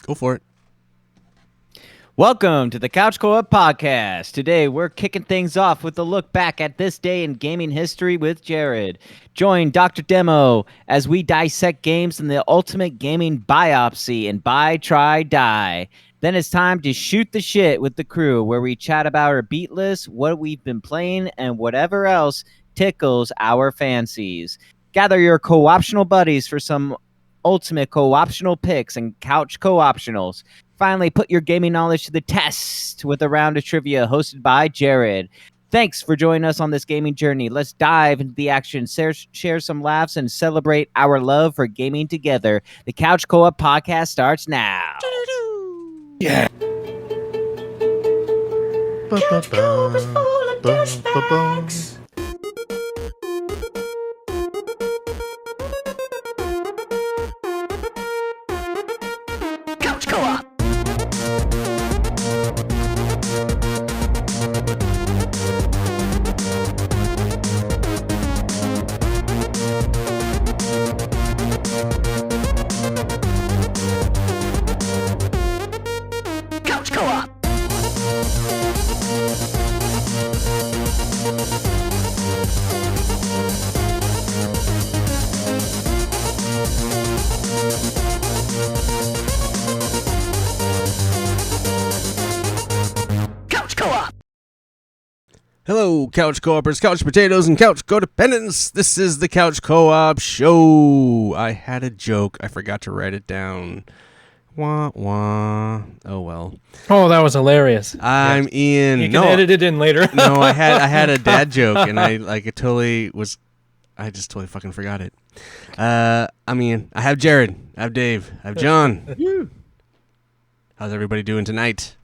Go for it. Welcome to the Couch Co-op Podcast. Today, we're kicking things off with a look back at this day in gaming history with Jarrod. Join Dr.Demo as we dissect games in the ultimate gaming biopsy and buy, try, die. Then it's time to shoot the shit with the crew, where we chat about our beat list, what we've been playing, and whatever else tickles our fancies. Gather your co-optional buddies for some ultimate co-optional picks and couch co-optionals. Finally, put your gaming knowledge to the test with a round of trivia hosted by Jarrod. Thanks for joining us on this gaming journey. Let's dive into the action, share some laughs, and celebrate our love for gaming together. The Couch Co-op Podcast starts now. Yeah. Couch Co-op is full of douchebags. Couch Co-op. Couch Co-op. Couch Co-op. Hello, Couch Co-opers, Couch Potatoes, and Couch Codependents. This is the Couch Co-op Show. I had a joke. I forgot to write it down. Wah, wah. Oh, well. Oh, that was hilarious. I'm Ian. You can edit it in later. No, I had a dad joke, and I just totally fucking forgot it. I'm Ian. I have Jarrod. I have Dave. I have John. How's everybody doing tonight?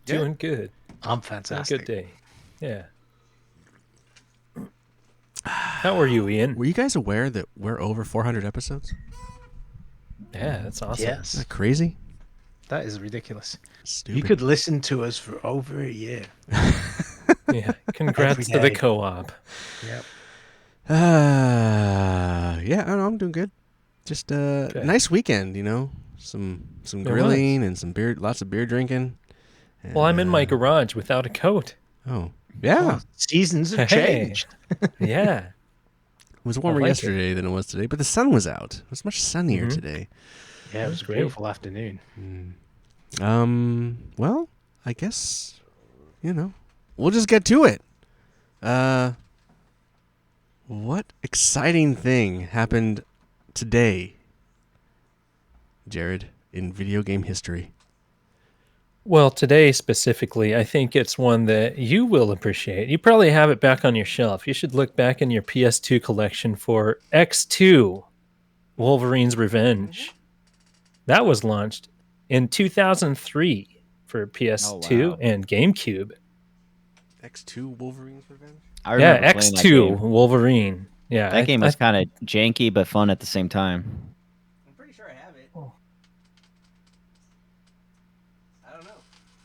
Doing good. I'm A fantastic. good day. Yeah. How are you, Ian? Were you guys aware that we're over 400 episodes? Yeah, that's awesome. Isn't Yes, that crazy? that is ridiculous. Stupid. You could listen to us for over a year. Yeah. Congrats Every to the day. co-op. Yep. Yeah, I don't know, I'm doing good. Just nice weekend, you know. Some was. grilling and some beer, lots of beer drinking. And, Well, I'm in my garage without a coat. Oh, yeah. Seasons have Hey. changed. Yeah. It was warmer like it. yesterday than it was today, but the sun was out. It was much sunnier Mhm. today. Yeah, it was a Great. beautiful afternoon. Well, I guess, we'll just get to it. What exciting thing happened today, Jarrod, in video game history? Well, today specifically, I think it's one that you will appreciate. You probably have it back on your shelf. You should look back in your PS2 collection for X2, Wolverine's Revenge. That was launched in 2003 for PS2 wow. and GameCube. X2 Wolverine's Revenge? I Yeah, remember playing that X2 game. Wolverine. Yeah, That game was kind of janky but fun at the same time. I'm pretty sure I have it. Oh. I don't know.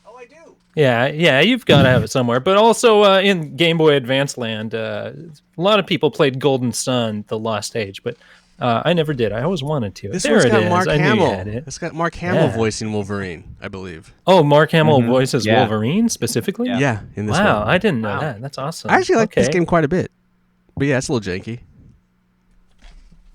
Oh, I do. Yeah, you've got to have it somewhere. But also in Game Boy Advance land, a lot of people played Golden Sun, The Lost Age, but I never did. I always wanted to. This there one's it got is. Mark I knew you Hamill. had it. It's got Mark Hamill Yeah. voicing Wolverine, I believe. Oh, Mark Hamill Mhm. voices Yeah. Wolverine specifically? Yeah, in this Wow, one. I didn't know Wow. that. That's awesome. I actually like this Okay. game quite a bit. But yeah, it's a little janky.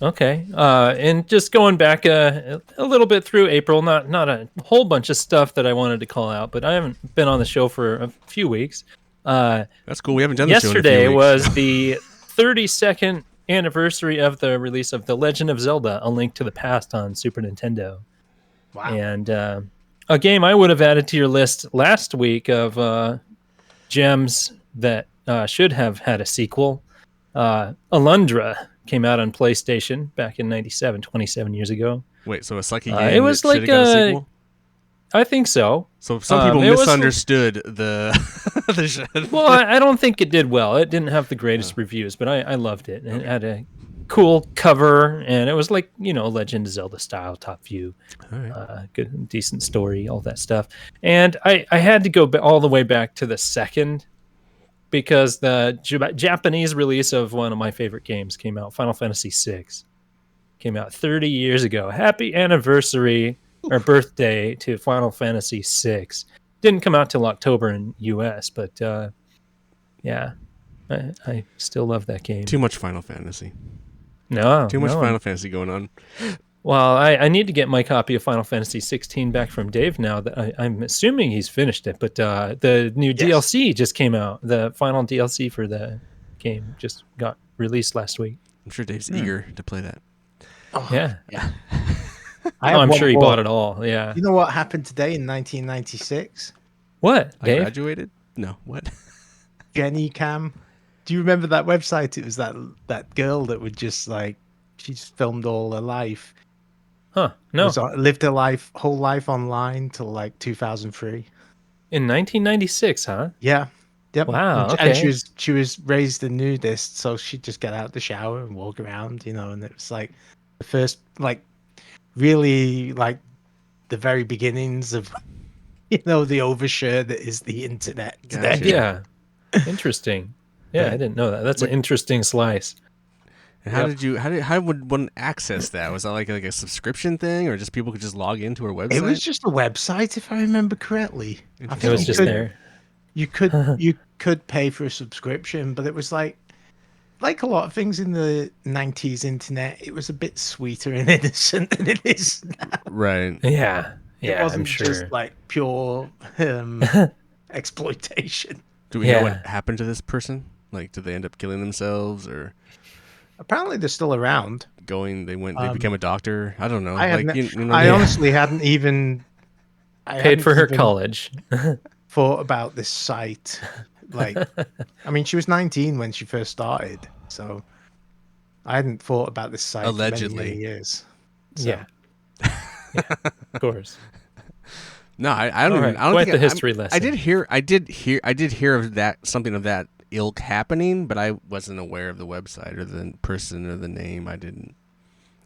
Okay, and just going back a little bit through April, not a whole bunch of stuff that I wanted to call out, but I haven't been on the show for a few weeks. That's cool. We haven't done this show in a few Yesterday weeks. was the 32nd anniversary of the release of The Legend of Zelda: A Link to the Past on Super Nintendo. Wow. And a game I would have added to your list last week of gems that should have had a sequel. Alundra came out on PlayStation back in 97, 27 years ago. Wait, so a sucky game it was that should've like got a a- sequel? I think so. So some people it was- misunderstood the the shit. Well, I don't think it did well. It didn't have the greatest reviews, but I loved it. And it had a cool cover, and it was like, Legend of Zelda style, top view. All right. Good, decent story, all that stuff. And I had to go all the way back to the second, because the Japanese release of one of my favorite games came out, Final Fantasy VI. Came out 30 years ago. Happy anniversary or birthday to Final Fantasy VI. Didn't come out till October in US, but yeah, I still love that game. Too much Final Fantasy. No, Too much no. Final Fantasy going on. Well, I need to get my copy of Final Fantasy 16 back from Dave now. That I'm assuming he's finished it, but the new DLC just came out. The final DLC for the game just got released last week. I'm sure Dave's eager to play that. Oh, Yeah. I'm sure he bought it all. Yeah. You know what happened today in 1996? What, I Dave? graduated? No, what? Jenny Cam. Do you remember that website? It was that girl that would just like, she just filmed all her life. Huh? No. Lived her whole life online till like 2003. In 1996, huh? Yeah. Yep. Wow, And okay. she was raised a nudist, so she'd just get out the shower and walk around, and it was like the first, like, really like the very beginnings of the overture that is the internet today. Gotcha. Yeah. Interesting. Yeah, I didn't know that. That's an interesting slice. And how would one access that? Was that like a subscription thing, or just people could just log into her website? It was just a website, if I remember correctly. I It think was you just could- there. You could pay for a subscription, but it was like a lot of things in the 90s internet, it was a bit sweeter and innocent than it is now. Right. Yeah. It Yeah, wasn't I'm sure. just like pure exploitation. Do we know Yeah. what happened to this person? Like, did they end up killing themselves, or Apparently they're still around. they became a doctor? I don't know. I Like, I honestly hadn't even Paid for her college. thought about this site. Like, I mean, she was 19 when she first started, so I hadn't thought about this site Allegedly. for many years. So, Yeah. Yeah, of course. No, I don't All even. right, I don't quite think the history lesson. I did hear of that, something of that ilk happening, but I wasn't aware of the website or the person or the name. I didn't.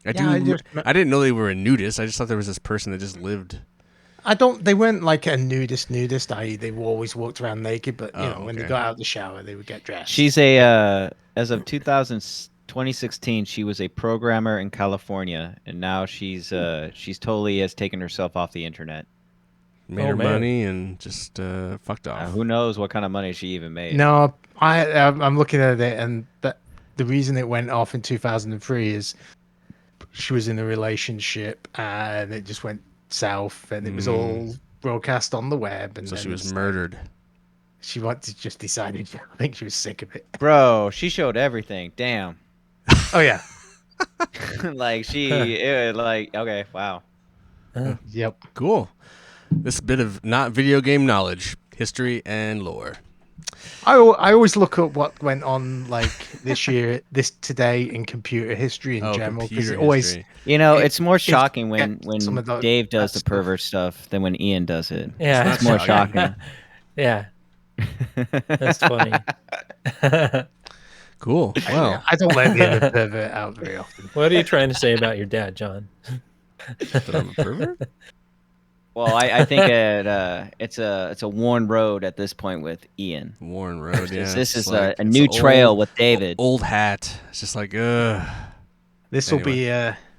I didn't know they were a nudist. I just thought there was this person that just lived. they weren't like a nudist, i.e. they always walked around naked, but when they okay. got out of the shower, they would get dressed. She's as of 2016, she was a programmer in California, and now she's totally has taken herself off the internet. Made Oh, her man. money and just fucked off. Who knows what kind of money she even made? No, I'm looking at it, and the reason it went off in 2003 is she was in a relationship and it just went south, and it was all broadcast on the web. And So then she was it's like, murdered. she just decided. I think she was sick of it. Bro, she showed everything. Damn. Oh yeah, Like okay, wow. yep. Cool. This bit of not video game knowledge, history, and lore. I always look at what went on like today in computer history in general, because computer it always history. It's more shocking when some of Dave does the that stuff. pervert stuff than when Ian does it. Yeah. It's more shocking. Yeah. That's funny. Cool. Well, I don't let the other pervert out very often. What are you trying to say about your dad, John? that I'm a pervert? Well, I think it's a worn road at this point with Ian. Warren Road. Yeah. This it's is like- a it's new old- trail with David. Old hat. It's just like, ugh. This will be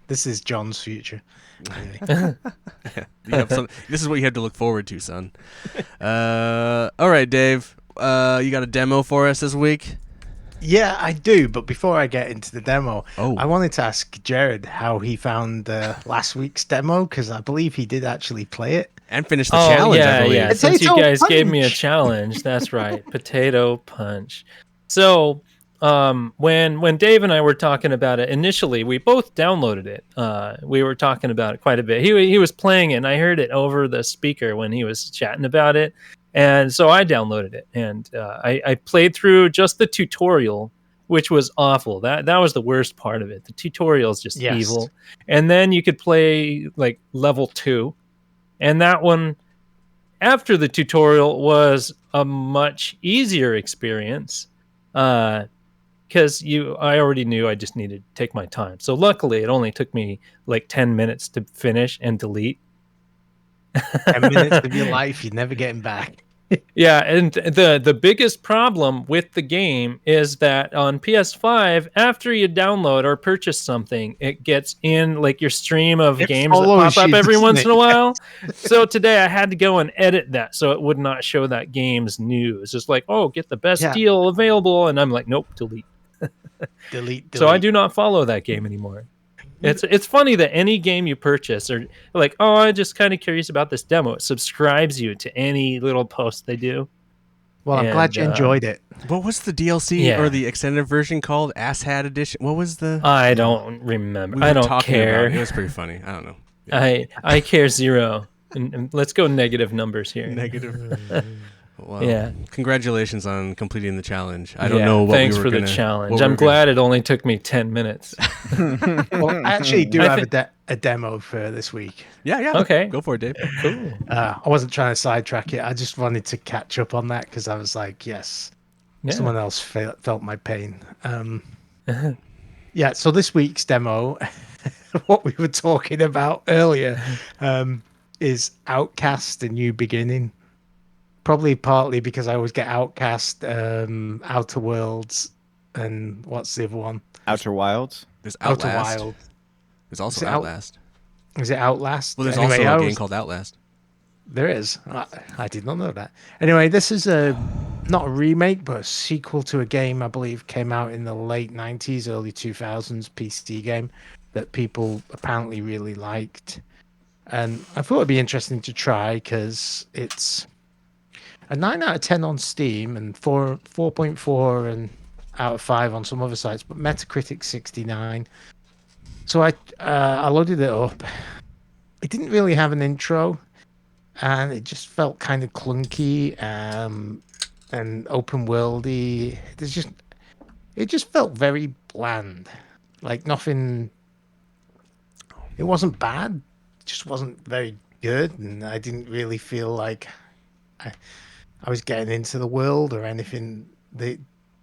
this is John's future. Anyway. This is what you have to look forward to, son. All right, Dave. You got a demo for us this week? Yeah, I do. But before I get into the demo, Oh. I wanted to ask Jarrod how he found last week's demo, because I believe he did actually play it. And finish the challenge, I believe. Yeah. Since you Potato guys gave me a punch. challenge, that's right. Potato punch. So when Dave and I were talking about it initially, we both downloaded it. We were talking about it quite a bit. He was playing it, and I heard it over the speaker when he was chatting about it. And so I downloaded it, and I played through just the tutorial, which was awful. That was the worst part of it. The tutorial is just Yes. evil. And then you could play like level 2. And that one, after the tutorial, was a much easier experience because I already knew I just needed to take my time. So luckily, it only took me like 10 minutes to finish and delete. 10 minutes of your life, you're never getting back. Yeah, and the biggest problem with the game is that on PS5, after you download or purchase something, it gets in like your stream of It games that follows pop up you, every doesn't once it? in a while. So today I had to go and edit that so it would not show that game's news. It's like, oh, get the best Yeah. deal available, and I'm like, nope, delete. Delete. So I do not follow that game anymore. It's funny that any game you purchase or like, oh, I'm just kind of curious about this demo. It subscribes you to any little post they do. Well, I'm glad And you enjoyed it. What was the DLC or the extended version called? Asshat Edition. What was the? I don't remember. We were I don't talking care. about it. It was pretty funny. I don't know. I care zero. And let's go negative numbers here. Negative. Well, Yeah. Congratulations on completing the challenge. I don't know what thanks we were for gonna, the challenge. what we I'm were gonna- glad it only took me 10 minutes. Well, I actually do I have a demo for this week. Yeah. Okay. Go for it, Dave. Cool. I wasn't trying to sidetrack it. I just wanted to catch up on that because I was like, yes, Yeah. someone else felt my pain. Yeah, so this week's demo, what we were talking about earlier, is Outcast: A New Beginning. Probably partly because I always get Outcast, Outer Worlds, and what's the other one? Outer Wilds. There's Outer Outlast. Wild. There's also Is it Outlast. Is it Outlast? Well, there's Anyway, also I a game was- called Outlast. There is. I did not know that. Anyway, this is not a remake, but a sequel to a game I believe came out in the late 90s, early 2000s PC game that people apparently really liked. And I thought it'd be interesting to try because it's a 9 out of 10 on Steam and 4.4 and out of 5 on some other sites, but Metacritic 69. So I loaded it up. It didn't really have an intro, and it just felt kind of clunky and open worldy. It just felt very bland, like nothing. It wasn't bad, it just wasn't very good, and I didn't really feel like I was getting into the world or anything. They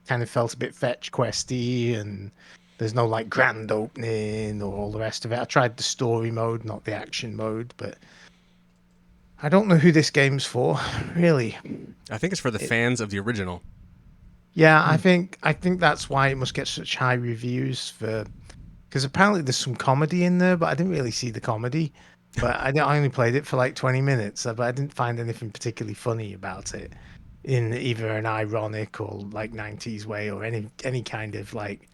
kind of felt a bit fetch questy, and there's no like grand opening or all the rest of it. I tried the story mode, not the action mode, but I don't know who this game's for, really. I think it's for the fans of the original. Yeah, I think that's why it must get such high reviews because apparently there's some comedy in there, but I didn't really see the comedy. But I only played it for like 20 minutes, but I didn't find anything particularly funny about it in either an ironic or like 90s way or any kind of like,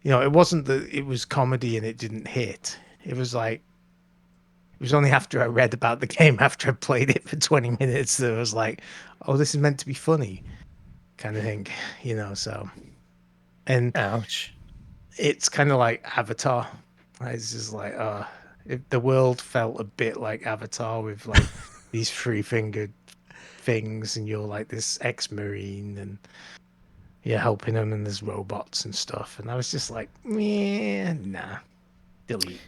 it wasn't that it was comedy and it didn't hit. It was like, it was only after I read about the game, after I played it for 20 minutes, that I was like, oh, this is meant to be funny kind of thing, so. And Ouch. it's kind of like Avatar. Right? It's just like, the world felt a bit like Avatar with like these three-fingered things, and you're like this ex-marine, and you're helping them, and there's robots and stuff. And I was just like, nah, delete.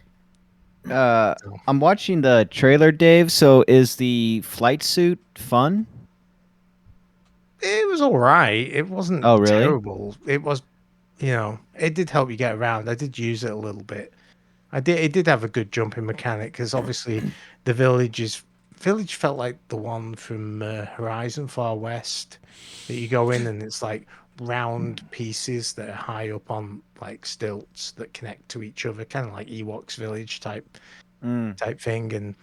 I'm watching the trailer, Dave. So is the flight suit fun? It was all right. It wasn't Oh, really? terrible. It was, it did help you get around. I did use it a little bit. It did have a good jumping mechanic because obviously the village felt like the one from Horizon Far West that you go in and it's like round pieces that are high up on like stilts that connect to each other, kind of like Ewoks Village type thing. And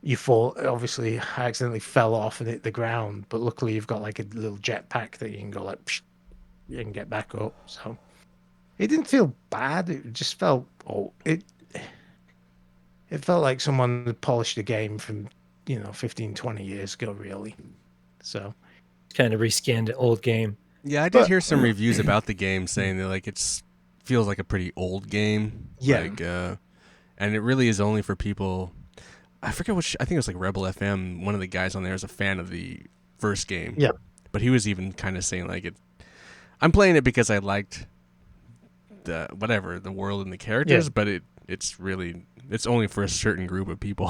you fall. Obviously, I accidentally fell off and hit the ground, but luckily you've got like a little jetpack that you can go like, psh, you can get back up. So it didn't feel bad. It just felt it felt like someone had polished a game from 15, 20 years ago, really. So Kind of rescanned an old game. Yeah, I did hear some reviews about the game saying that like feels like a pretty old game. Yeah. Like, and it really is only for people. I forget which. I think it was like Rebel FM. One of the guys on there is a fan of the first game. Yeah. But he was even kind of saying like I'm playing it because I liked the world and the characters, but it's only for a certain group of people.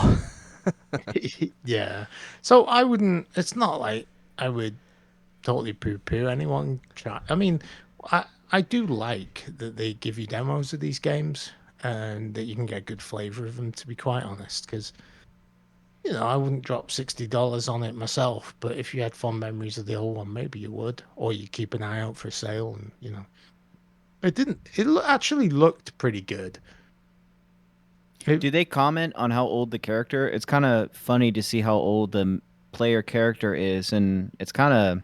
yeah. So I wouldn't. It's not like I would totally poo-poo anyone. I mean, I do like that they give you demos of these games and that you can get a good flavor of them. To be quite honest, because I wouldn't drop $60 on it myself, but if you had fond memories of the old one, maybe you would, or you keep an eye out for a sale, and it didn't. Actually looked pretty good. Do they comment on how old the character? It's kind of funny to see how old the player character is, and it's kind of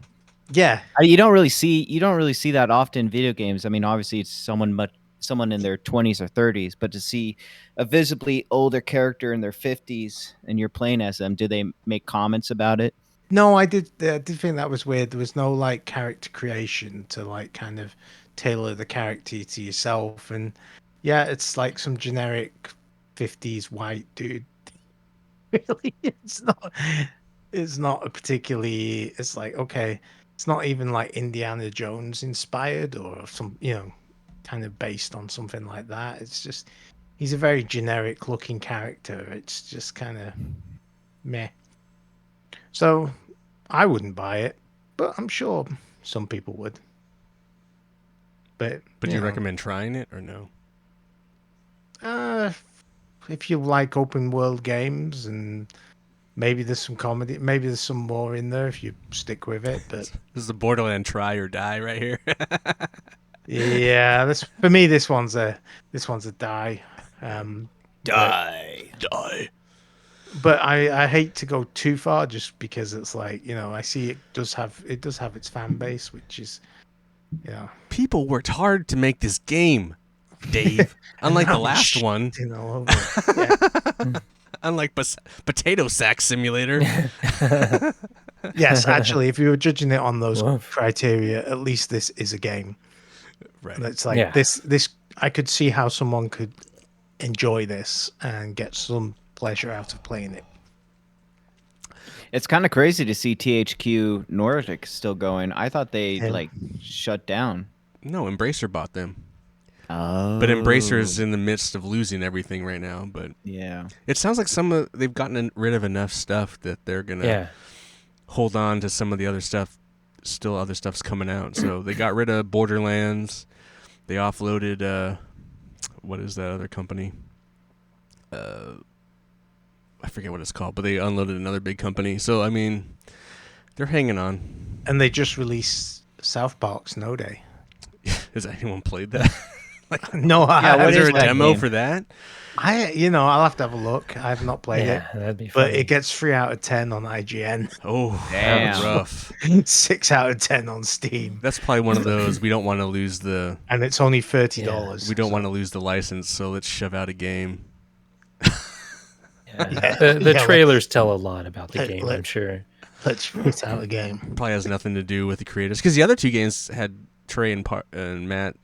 Yeah, you don't really see that often in video games. I mean, obviously it's someone in their 20s or 30s, but to see a visibly older character in their 50s and you're playing as them, do they make comments about it? no, I did think that was weird. There was no like character creation to like kind of tailor the character to yourself, and yeah, it's like some generic 50s white dude. Really, it's not a particularly. It's like, okay, it's not even like Indiana Jones inspired or some, kind of based on something like that. It's just he's a very generic looking character. It's just kind of meh. So I wouldn't buy it, but I'm sure some people would. But But do you you know, recommend trying it or no? uh, if you like open world games and maybe there's some comedy, maybe there's some more in there if you stick with it. But This is the Borderland try or die right here. yeah, this for me, this one's a die. But Die. Die. I hate to go too far just because it's like, I see it does have its fan base, which is, People worked hard to make this game, Dave. Unlike the now last it's one. shitting all over it. Yeah. Unlike Potato Sack Simulator. Yes, actually, if you were judging it on those Woof. criteria, at least this is a game. Right. And it's like Yeah. this I could see how someone could enjoy this and get some pleasure out of playing it. It's kind of crazy to see THQ Nordic still going. I thought they Yeah. shut down. No, Embracer bought them. Oh, But Embracer is in the midst of losing everything right now. But yeah. it sounds like they've gotten rid of enough stuff that they're going to Yeah. hold on to some of the other stuff. Still other stuff's coming out. So they got rid of Borderlands. They offloaded, what is that other company? I forget what it's called, but they unloaded another big company. So, I mean, they're hanging on. And they just released South Park Snow Day. Has anyone played that? No, Yeah, what Is there is a that demo game? for that? I'll have to have a look. I have not played Yeah, it, that'd be but funny. it gets 3 out of 10 on IGN, Oh, Damn. that's rough. 6 out of 10 on Steam, That's probably one of those we don't want to lose the and it's only $30. we don't want to lose the license, so let's shove out a game. Yeah. The Yeah, trailers tell a lot about the let- game, let- I'm sure. Let's put out a game. Probably has nothing to do with the creators because the other two games had Trey and Matt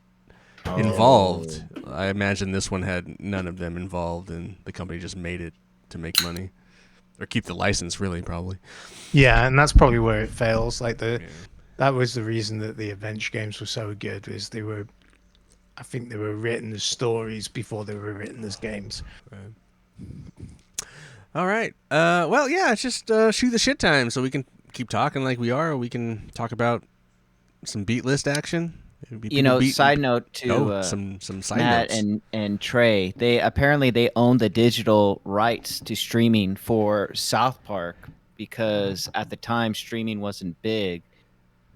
involved. I imagine this one had none of them involved, and the company just made it to make money or keep the license. Really, probably. Yeah, and that's probably where it fails. Like that was the reason that the adventure games were so good, was I think they were written as stories before they were written as games. All right. Well, yeah, it's just shoot the shit time, so we can keep talking like we are. Or we can talk about some beat list action. Side note to some side Matt notes. and Trey, they apparently own the digital rights to streaming for South Park because at the time streaming wasn't big,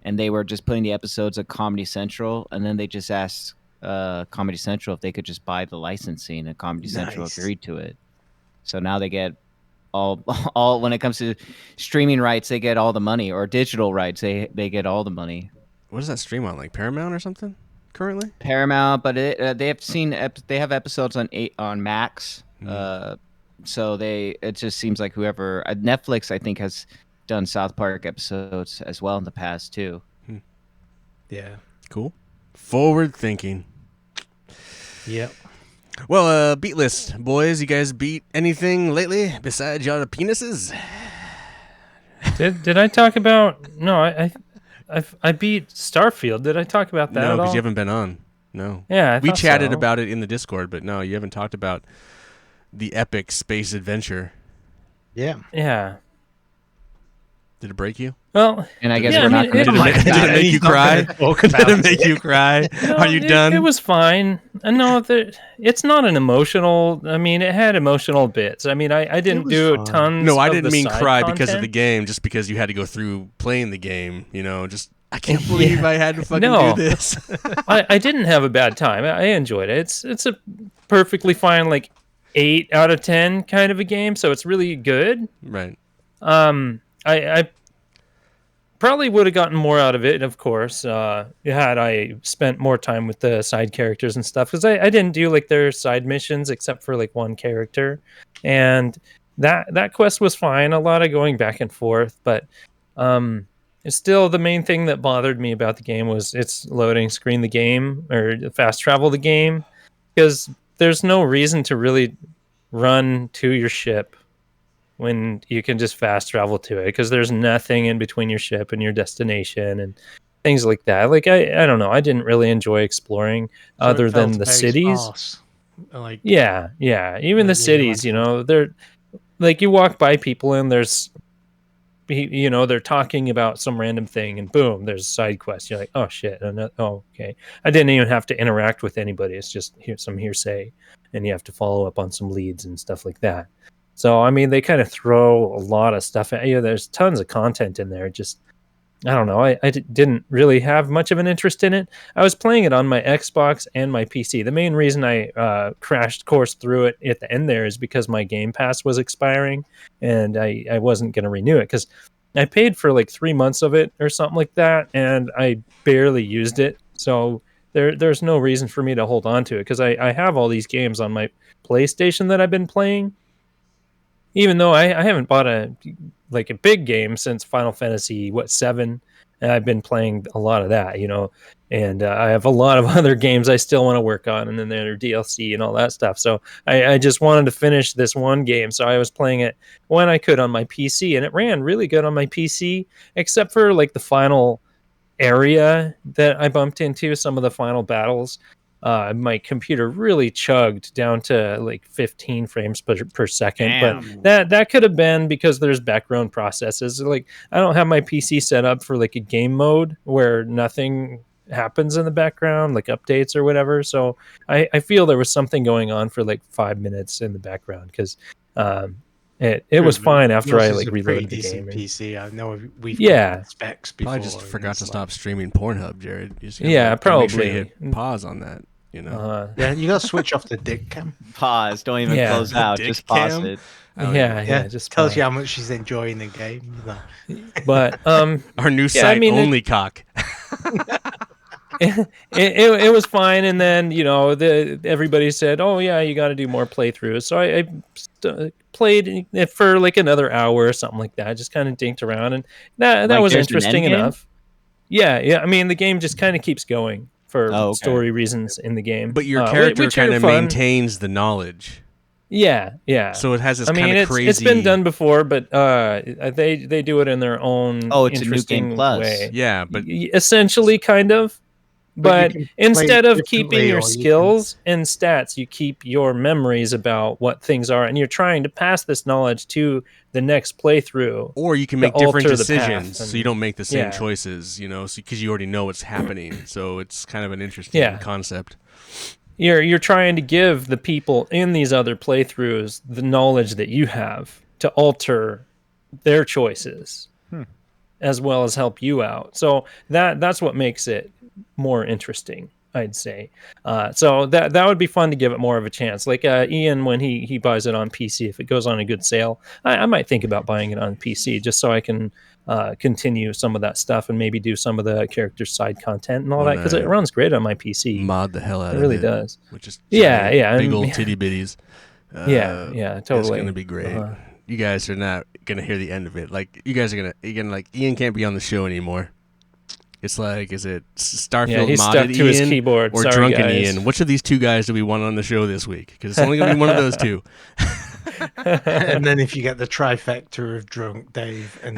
and they were just putting the episodes of Comedy Central, and then they just asked Comedy Central if they could just buy the licensing, and Comedy Central Nice. agreed to it. So now they get all when it comes to streaming rights, they get all the money, or digital rights, they get all the money. What does that stream on? Like Paramount or something? Currently? Paramount, but they have episodes on Max. So it just seems like whoever Netflix, I think, has done South Park episodes as well in the past too. Yeah. Cool. Forward thinking. Yep. Well, beat list, boys. You guys beat anything lately besides your penises? Did I talk about? No, I beat Starfield. Did I talk about that No, at all? because you haven't been on. No. Yeah, We thought chatted so. about it in the Discord, but no, you haven't talked about the epic space adventure. Yeah. Yeah. Did it break you? Well, And I guess yeah, we're I not mean, going to Did it, do did it make you cry? Did it make you cry? no, Are you done? It was fine. No, it's not an emotional. I mean, it had emotional bits. I mean, I didn't was do fine. tons. No, I of didn't the mean side cry because of the content. game, just because you had to go through playing the game. Just I can't believe Yeah. I had to fucking No. do this. I didn't have a bad time. I enjoyed it. It's a perfectly fine, like 8 out of 10 kind of a game. So it's really good. Right. I probably would have gotten more out of it, of course, had I spent more time with the side characters and stuff. Because I didn't do like their side missions except for like one character, and that quest was fine. A lot of going back and forth, but it's still the main thing that bothered me about the game was its loading screen, the game or fast travel the game, because there's no reason to really run to your ship when you can just fast travel to it, because there's nothing in between your ship and your destination and things like that. Like I don't know, I didn't really enjoy exploring So it other than felt the very cities. sparse. Like, Yeah, even the Like, when you cities, went they're like, you walk by people and there's they're talking about some random thing and boom, there's a side quest. You're like, oh shit, oh okay. I didn't even have to interact with anybody. It's just some hearsay, and you have to follow up on some leads and stuff like that. So I mean, they kind of throw a lot of stuff at you. There's tons of content in there. Just I don't know. I didn't really have much of an interest in it. I was playing it on my Xbox and my PC. The main reason I crashed course through it at the end there is because my Game Pass was expiring, and I wasn't going to renew it because I paid for like 3 months of it or something like that, and I barely used it. So there's no reason for me to hold on to it because I have all these games on my PlayStation that I've been playing, even though I haven't bought a big game since Final Fantasy 7, and I've been playing a lot of that, and I have a lot of other games I still want to work on, and then there's DLC and all that stuff. So I just wanted to finish this one game, so I was playing it when I could on my PC, and it ran really good on my PC, except for like the final area that I bumped into, some of the final battles. My computer really chugged down to like 15 frames per second. Damn. But that could have been because there's background processes. Like, I don't have my PC set up for like a game mode where nothing happens in the background, like updates or whatever. So I feel there was something going on for like 5 minutes in the background because it was fine after I like reloaded the game. PC. I know we've Yeah. got specs before. Probably just and forgot it's to like- stop streaming Pornhub, Jared. You just Yeah, gotta make sure you probably. hit pause on that. Yeah, you got to switch off the dick cam. Pause. Don't even Yeah. close out. Dick Just pause cam? it. I don't Yeah, even- Yeah, just tells fine. you how much she's enjoying the game. But Our new Yeah, I site, mean, Only Cock. it was fine, and then everybody said, oh yeah, you got to do more playthroughs, so I played it for like another hour or something like that. I just kind of dinked around, and that Like, was there's an interesting end game? enough. Yeah, I mean, the game just kind of keeps going for Oh, okay. story reasons in the game, But your whi- character which are kind of fun. maintains the knowledge. Yeah. So it has this I mean, kind of crazy. it's been done before, but they do it in their own Oh, it's a New Game interesting Plus. way. Yeah, but Essentially, kind of. But you can play instead of differently, keeping your or you can- skills and stats, you keep your memories about what things are, and you're trying to pass this knowledge to the next playthrough. or you can to make different alter the path, decisions, so and- you don't make the same yeah. choices. Because you already know what's happening. So it's kind of an interesting Yeah. concept. You're trying to give the people in these other playthroughs the knowledge that you have to alter their choices, as well as help you out. So that's what makes it more interesting, I'd say. So that would be fun to give it more of a chance. Like Ian, when he buys it on PC, if it goes on a good sale, I might think about buying it on PC just so I can continue some of that stuff and maybe do some of the character side content and all that, because it runs great on my PC. Mod the hell out It of really it. does. Which is Yeah, giant, big and- old titty bitties. Yeah, totally. It's gonna be great. Uh-huh. You guys are not gonna hear the end of it. Like, you guys are gonna like, Ian can't be on the show anymore. It's like, is it Starfield Yeah, he's modded stuck to his Ian keyboard. or Sorry, drunken guys. Ian? Which of these two guys do we want on the show this week? Because it's only gonna be one of those two. And then if you get the trifecta of drunk Dave and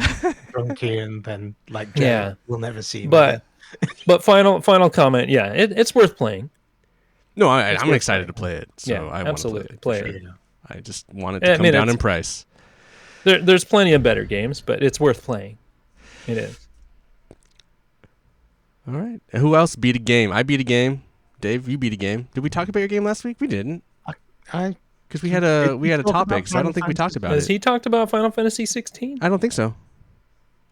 drunk Ian, then like Jay, Yeah. we'll never see him But again. but final comment. Yeah, it's worth playing. No, It's I'm worth excited to playing. play it. So Yeah, I want absolutely. to Play play it. it. for sure. I just want it I to come mean, down it's- in price. There's plenty of better games, but it's worth playing. It is. All right. Who else beat a game? I beat a game. Dave, you beat a game. Did we talk about your game last week? We didn't, I because we had a talk topic, about so I don't Final think we talked Fantasy? about Has it. he talked about Final Fantasy 16? I don't think so.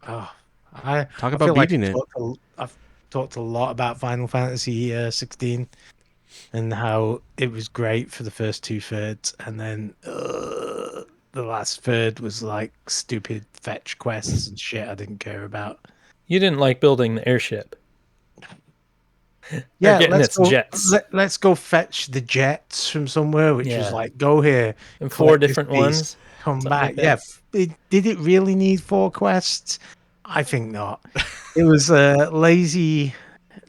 Oh, I Talk I about feel like beating it. I've talked a lot about Final Fantasy 16 and how it was great for the first 2/3, and then the last third was like stupid fetch quests and shit I didn't care about. You didn't like building the airship. Yeah, Or getting its jets. Let's go fetch the jets from somewhere, which was Yeah. like go here, And 4 collect this different piece, ones. come something back. like that. Yeah, did it really need 4 quests? I think not. It was lazy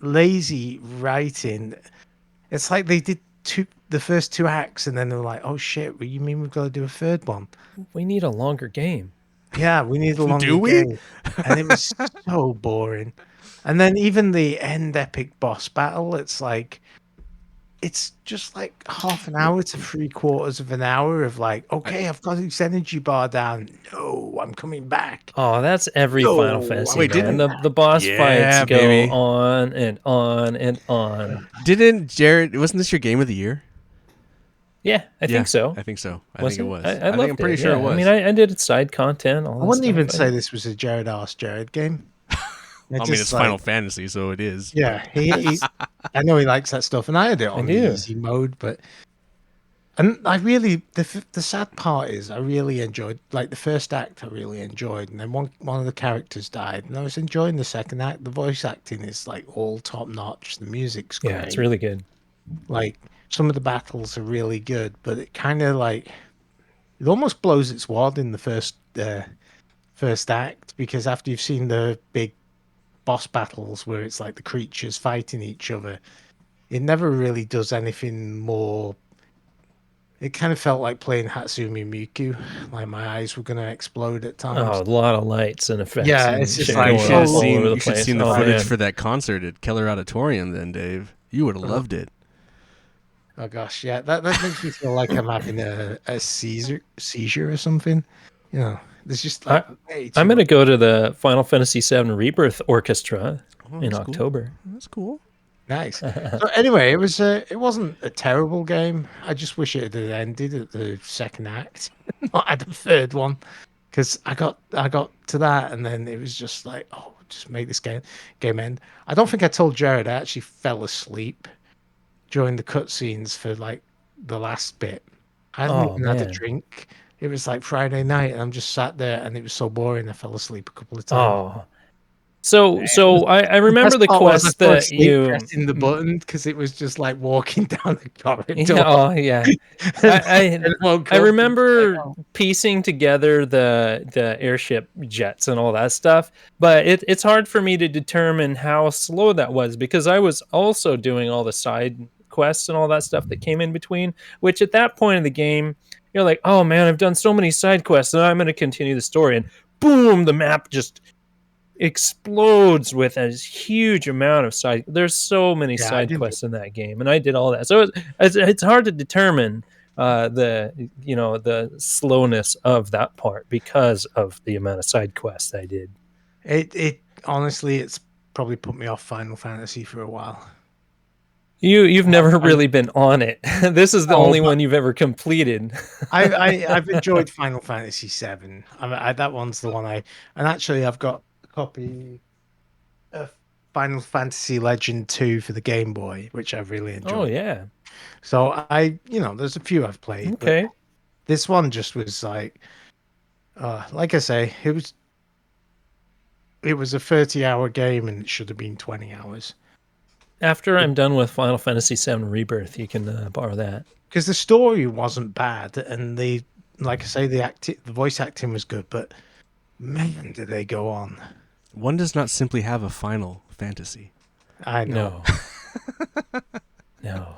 writing. It's like they did the first 2 acts, and then they were like, "Oh shit, well, you mean we've got to do a third one?" We need a longer game. Yeah, we need a longer Do we? game, and it was so boring. And then even the end epic boss battle, it's like it's just like half an hour to 3/4 of an hour of like, okay, I've got this energy bar down. No, I'm coming back. Oh, that's every No, Final Fantasy, Wait, man. didn't- The boss Yeah, fights go baby. on and on and on. Didn't Jarrod? Wasn't this your game of the year? Yeah, I Yeah, think so. I think so. I Was think it was. I I think loved I'm pretty it. sure Yeah. it was. I mean, I did side content. All I that wouldn't stuff. even say this was a Jarrod game. I mean, it's Final Fantasy, so it is. Yeah, I know he likes that stuff, and I had it on the do. easy mode, but and I really the sad part is I really enjoyed like the first act. I really enjoyed, and then one of the characters died, and I was enjoying the second act. The voice acting is like all top notch. The music's great. Yeah, it's really good. Like some of the battles are really good, but it kind of like it almost blows its wad in the first act, because after you've seen the big boss battles where it's like the creatures fighting each other, it never really does anything more. It kind of felt like playing Hatsune Miku, like my eyes were gonna explode at Oh, times. a lot of lights and effects. Yeah, and it's just shit like, You going should on have all seen. over the You should have place. seen the Oh, footage man. for that concert at Keller Auditorium. Then, Dave, you would have loved it. Oh gosh, yeah, that makes me feel like I'm having a seizure or something. You know, there's just like way too I'm going to much. go to the Final Fantasy VII Rebirth Orchestra Oh, in that's cool. October. That's cool. Nice. So anyway, it wasn't a terrible game. I just wish it had ended at the second act, not at the third one, because I got to that, and then it was just like, oh, just make this game end. I don't think I told Jared I actually fell asleep during the cutscenes for like the last bit. I hadn't Oh, even had a man. drink. It was like Friday night, and I'm just sat there, and it was so boring. I fell asleep a couple of times. Oh. So I remember Best the part was I quest fell that asleep you. pressing the button because it was just like walking down the corridor. Yeah, oh, yeah. And woke I up and remember it's like, oh. piecing together the airship jets and all that stuff, but it's hard for me to determine how slow that was because I was also doing all the side quests and all that stuff that came in between, which at that point in the game, you're like, oh man, I've done so many side quests and I'm going to continue the story. And boom, the map just explodes with a huge amount of side. There's so many Yeah, I side didn't- quests in that game, and I did all that. So it's hard to determine the slowness of that part because of the amount of side quests I did. It honestly, it's probably put me off Final Fantasy for a while. You've never really been on it. This is the only one you've ever completed. I've enjoyed Final Fantasy VII. That one's the one and actually I've got a copy of Final Fantasy Legend 2 for the Game Boy, which I've really enjoyed. Oh yeah. So there's a few I've played. Okay. But this one just was like I say, it was a 30-hour game and it should have been 20 hours. After I'm done with Final Fantasy VII Rebirth, you can borrow that. Because the story wasn't bad, and the voice acting was good, but man, did they go on. One does not simply have a Final Fantasy. I know. No.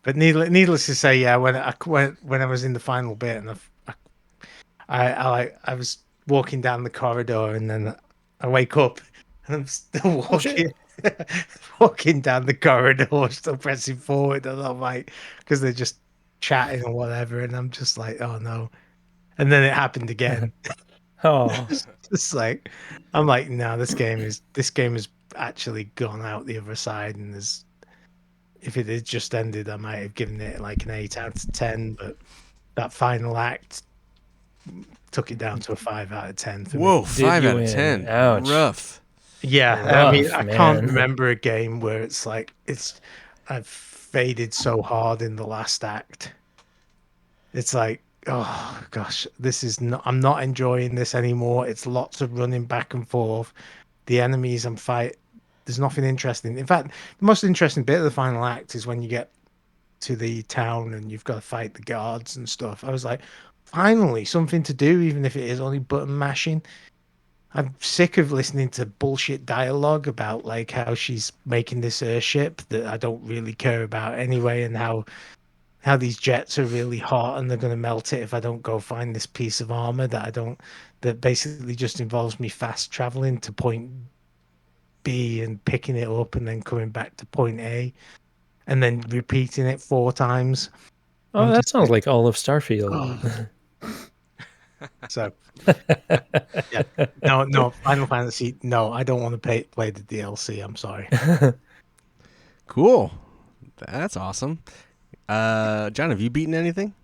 But needless to say, yeah, when I was in the final bit, and I was walking down the corridor, and then I wake up, and I'm still walking down the corridor, still pressing forward, and I'm like, because they're just chatting or whatever, and I'm just like, oh no, and then it happened again. Oh, It's like, I'm like, no, this game has actually gone out the other side, and if it had just ended, I might have given it like an 8 out of 10, but that final act took it down to a 5 out of 10 for Whoa, me. 5 you out of in. 10. Ouch. Rough. Yeah, I mean, Rough, I can't man. remember a game where it's like I've faded so hard in the last act. It's like, oh gosh, I'm not enjoying this anymore. It's lots of running back and forth. The enemies I'm fight, there's nothing interesting. In fact, the most interesting bit of the final act is when you get to the town and you've got to fight the guards and stuff. I was like, finally, something to do, even if it is only button mashing. I'm sick of listening to bullshit dialogue about like how she's making this airship that I don't really care about anyway, and how these jets are really hot and they're going to melt it if I don't go find this piece of armor that basically just involves me fast traveling to point B and picking it up and then coming back to point A and then repeating it 4 times. Oh, I'm that just sounds like, like all of Starfield. so yeah, no, Final Fantasy, no, I don't want to play the DLC. I'm sorry. Cool. That's awesome. John, have you beaten anything?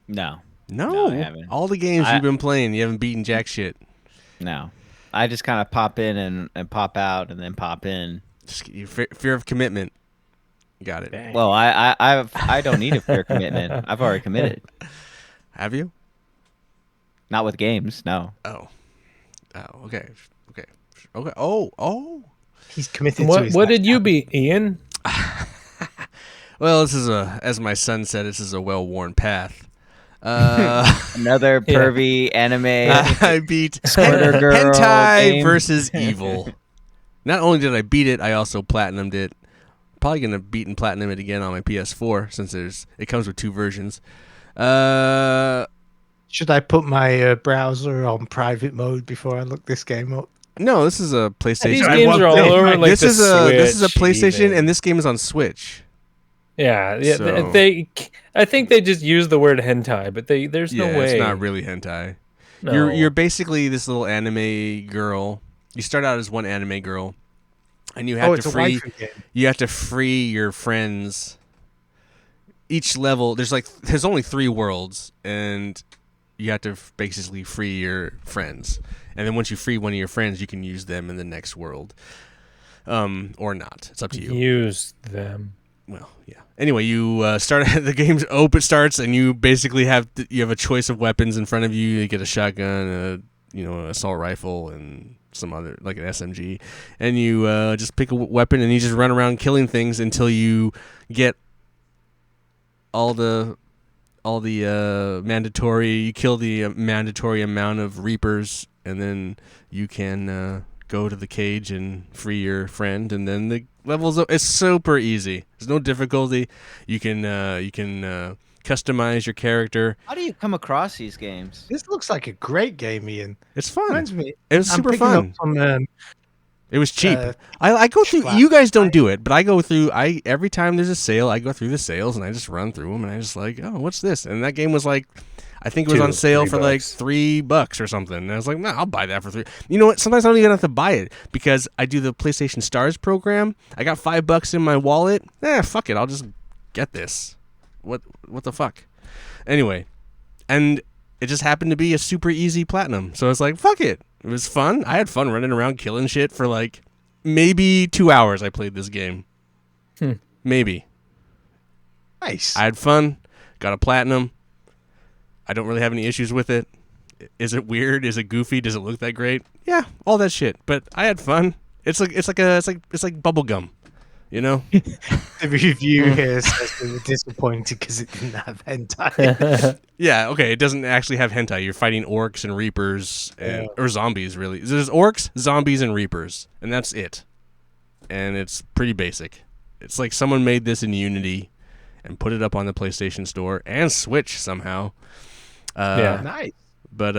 No, No. I haven't. All the games I- you've been playing, you haven't beaten jack shit. no. I just kind of pop in and pop out and then pop in. Just fear of commitment. Got it. Dang. Well, I don't need a fair commitment. I've already committed. Have you? Not with games, no. Oh. Oh, okay. Okay. Okay. Oh. He's committed to What his what next did you habit. beat, Ian? Well, this is as my son said, this is a well-worn path. Another pervy anime. I beat Squirter girl Hentai game. versus Evil. Not only did I beat it, I also platinumed it. Probably gonna beat and platinum it again on my PS4 since it comes with 2 versions. Should I put my browser on private mode before I look this game up? No, this is a PlayStation. These I games want are all this. over like this the is a Switch PlayStation, even. and this game is on Switch. Yeah, So- I think they just use the word hentai, but there's Yeah, no way. it's not really hentai. No. You're basically this little anime girl. You start out as one anime girl, and you have It's to a free. waifu game. You have to free your friends. Each level, there's only 3 worlds, and you have to basically free your friends. And then once you free one of your friends, you can use them in the next world, or not. It's up to you. Use them. Well, yeah. Anyway, you start the game's starts, and you basically have a choice of weapons in front of you. You get a shotgun, an assault rifle, and some other like an SMG, and you just pick a weapon and you just run around killing things until you get all the mandatory. You kill the mandatory amount of Reapers, and then you can go to the cage and free your friend, and then the levels up. It's super easy. There's no difficulty. You can customize your character. How do you come across these games? This looks like a great game, Ian. It's fun. Reminds me. It was I'm super picking fun. up some It was cheap. uh, I go through. Flat You guys don't do it, but I go through. Every time there's a sale, I go through the sales and I just run through them, and I just like, oh, what's this? And that game was like, I think it was on sale for like $3 or something. And I was like, nah, I'll buy that for $3. You know what? Sometimes I don't even have to buy it because I do the PlayStation Stars program. I got $5 in my wallet. Fuck it, I'll just get this. What the fuck? Anyway, and it just happened to be a super easy platinum, so I was like, fuck it. It was fun. I had fun running around killing shit for like maybe 2 hours. I played this game. Maybe. nice. I had fun. Got a platinum. I don't really have any issues with it. Is it weird? Is it goofy? Does it look that great? Yeah, all that shit. But I had fun. It's like bubble gum, you know? The review here says they were disappointed because it didn't have hentai. Yeah, okay, it doesn't actually have hentai. You're fighting orcs and reapers or zombies, really. There's orcs, zombies, and reapers, and that's it. And it's pretty basic. It's like someone made this in Unity and put it up on the PlayStation Store and Switch somehow. Yeah. Nice. But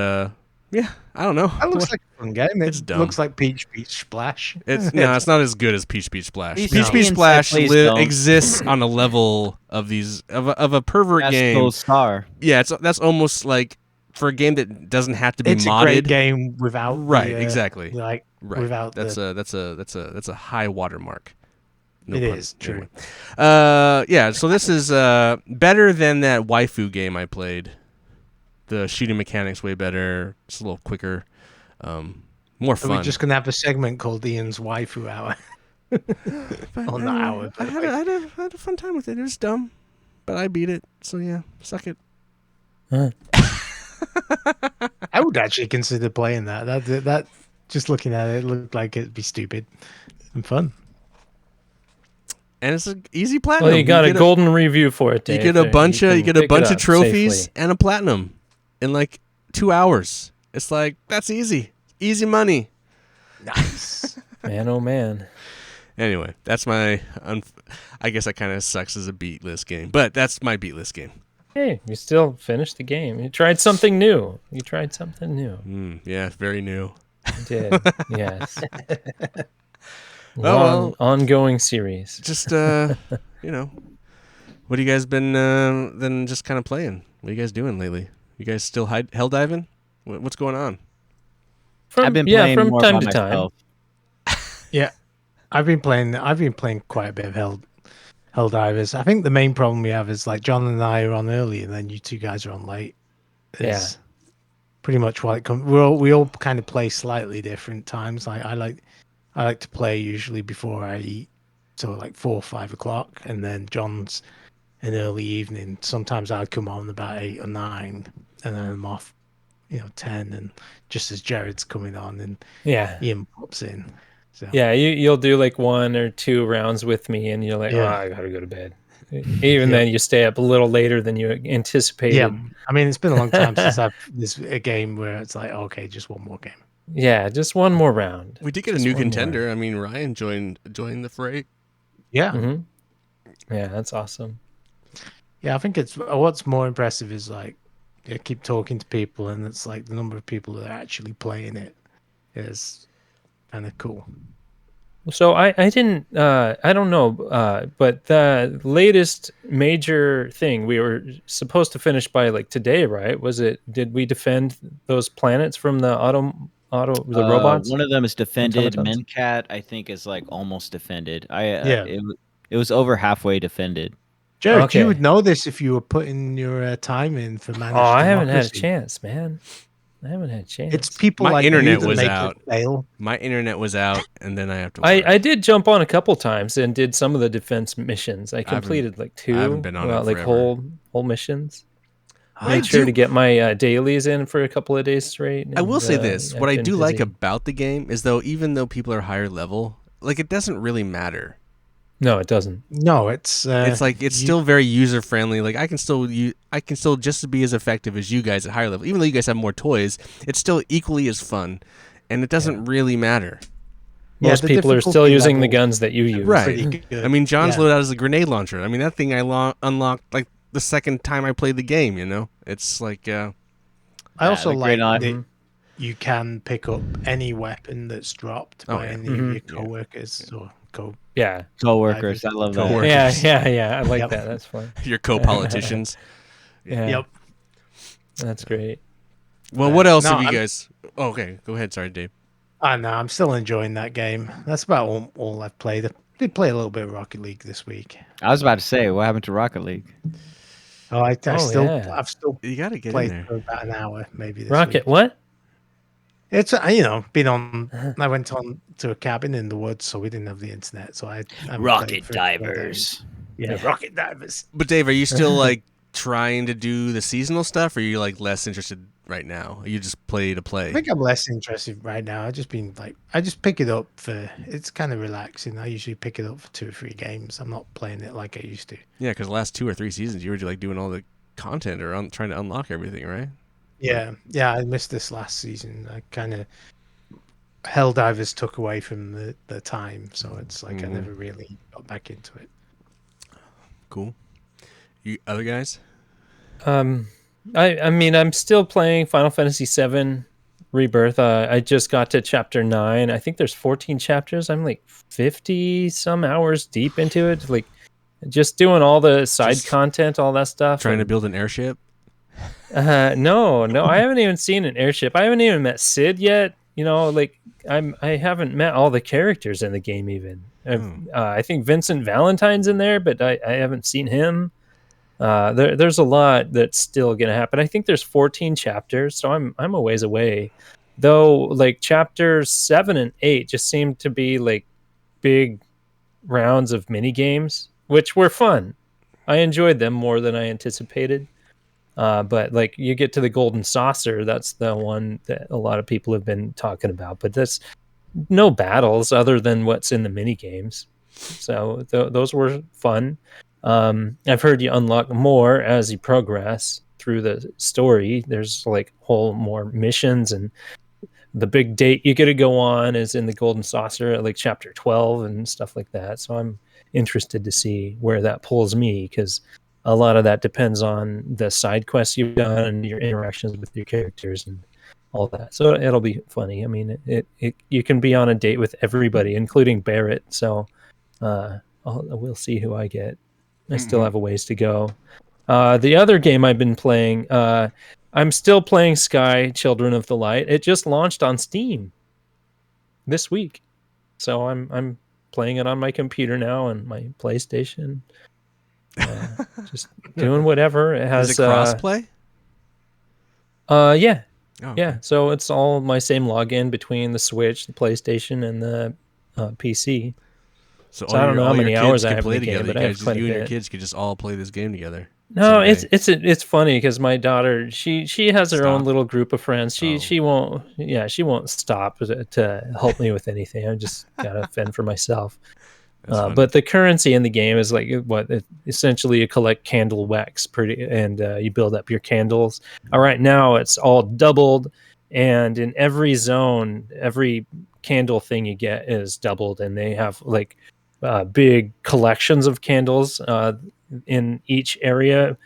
yeah, I don't know. That looks like a fun game. It's dumb. Looks like Peach Splash. It's it's not as good as Peach Beach Splash. Please Peach don't. Beach Ian said Splash please don't. exists on a level of these of a pervert game. Gold Star. Yeah, that's almost like for a game that doesn't have to be It's modded. a great game without Right, the, exactly. like Right. without that's the. that's a high watermark. No It pun. is true. Anyway. Yeah. So this is better than that waifu game I played. The shooting mechanics way better. It's a little quicker. More Are fun. we just gonna have a segment called Ian's waifu hour? But, on the hour. I had a fun time with it. It was dumb, but I beat it. So yeah, suck it. I would actually consider playing that. That just looking at it looked like it'd be stupid and fun. And it's an easy platinum. Well, you got a golden review for it, Dave. You get a bunch of trophies safely. and a platinum in like 2 hours. It's like that's easy money. Nice. Man, oh man. Anyway, that's my. I guess that kind of sucks as a beat list game, but that's my beat list game. Hey, you still finished the game. You tried something new. Yeah, very new. You did. Yes. Well, ongoing series. Just what have you guys been then just kind of playing? What are you guys doing lately? You guys still hell diving? What's going on? I've been playing from more time by to time. myself. Yeah, I've been playing quite a bit of Helldivers. I think the main problem we have is like John and I are on early, and then you two guys are on late. It's pretty much what it comes. We all kind of play slightly different times. Like I like to play usually before I eat, so like 4 or 5 o'clock, and then John's an early evening. Sometimes I'd come on about 8 or 9, and then I'm off, 10, and just as Jared's coming on, and Ian pops in. So. Yeah, you'll do like 1 or 2 rounds with me, and you're like, I gotta go to bed. Even then, you stay up a little later than you anticipated. Yeah, I mean, it's been a long time since I've a game where it's like, okay, just one more game. Yeah, just one more round. We did get a new contender. I mean, Ryan joined the fray. Yeah. Mm-hmm. Yeah, that's awesome. Yeah, I think it's what's more impressive is like you keep talking to people, and it's like the number of people that are actually playing it is kind of cool. So I didn't I don't know, but the latest major thing we were supposed to finish by like today, right? Did we defend those planets from the the robots? One of them is defended. Automatons? Mencat, I think, is like almost defended. Yeah. It was over halfway defended. Jared, Okay. you would know this if you were putting your time in for managed I haven't had a democracy. chance, man. I haven't had a chance. It's people My like internet you that was make out. it fail. My internet was out, and then I have to. I did jump on a couple times and did some of the defense missions. I completed like 2. I haven't been on it like forever. whole missions. I Made sure do- to get my dailies in for a couple of days straight. I will and, say this: I've what I been do like busy. about the game is even though people are higher level, like it doesn't really matter. No, it doesn't. No, it's Still very user friendly. Like I can still just be as effective as you guys at higher level, even though you guys have more toys. It's still equally as fun, and it doesn't really matter. Most the people are still difficulty using the level guns that you use. Right. pretty good. I mean, John's Yeah. loadout is a grenade launcher. I mean, that thing I unlocked like the second time I played the game. It's like I also the like great eye. that you can pick up any weapon that's dropped by any of your coworkers or Yeah. Co-workers, I love that. Co-workers. Yeah. I like Yep. that. That's fun. your co-politicians. Yeah. Yep. That's great. Well, what else No, have you I'm- guys? Oh, okay, go ahead. Sorry, Dave. I know, I'm still enjoying that game. That's about all I've played. I did play a little bit of Rocket League this week. I was about to say, what happened to Rocket League? I've still You got to get in played there. for about an hour, maybe this Rocket, week. what? It's been on. I went on to a cabin in the woods, so we didn't have the internet. So I haven't played for a couple of days. Yeah, Rocket Divers. But Dave, are you still like trying to do the seasonal stuff, or are you like less interested right now? You just play to play. I think I'm less interested right now. I just pick it up it's kind of relaxing. I usually pick it up for 2 or 3 games. I'm not playing it like I used to. Yeah, because the last 2 or 3 seasons, you were like doing all the content or trying to unlock everything, right? Yeah, I missed this last season. I kind of Helldivers took away from the time, so it's like I never really got back into it. Cool. You other guys? I mean, I'm still playing Final Fantasy VII Rebirth. I just got to chapter 9. I think there's 14 chapters. I'm like 50 some hours deep into it. Like just doing all the side content, all that stuff. Trying to and- build an airship? No, I haven't even seen an airship. I haven't even met Sid yet. Like I haven't met all the characters in the game even. I think Vincent Valentine's in there, but I haven't seen him. There's a lot that's still gonna happen. I think there's 14 chapters, so I'm a ways away. Though, like chapters 7 and 8 just seem to be like big rounds of mini games, which were fun. I enjoyed them more than I anticipated. But like you get to the golden saucer, that's the one that a lot of people have been talking about. But that's no battles other than what's in the mini games. So those were fun. I've heard you unlock more as you progress through the story. There's like whole more missions, and the big date you get to go on is in the golden saucer, like chapter 12 and stuff like that. So I'm interested to see where that pulls me, because a lot of that depends on the side quests you've done and your interactions with your characters and all that. So it'll be funny. I mean, it you can be on a date with everybody, including Barrett. So we'll see who I get. I still have a ways to go. The other game I've been playing, I'm still playing Sky Children of the Light. It just launched on Steam this week, so I'm playing it on my computer now and my PlayStation. Just doing whatever. It has Is it crossplay? Yeah. Oh, Yeah. okay. So it's all my same login between the Switch, the PlayStation, and the PC. So I don't know how all many your hours kids I can have in play the game, together. but I have quite a You and your bit. kids could just all play this game together. No, someday. it's funny because my daughter, she has her own Stop. little group of friends. Oh. She won't stop to help me with anything. I just gotta fend for myself. That's funny. But the currency in the game is like essentially you collect candle wax and you build up your candles. Right now it's all doubled, and in every zone, every candle thing you get is doubled, and they have like big collections of candles in each area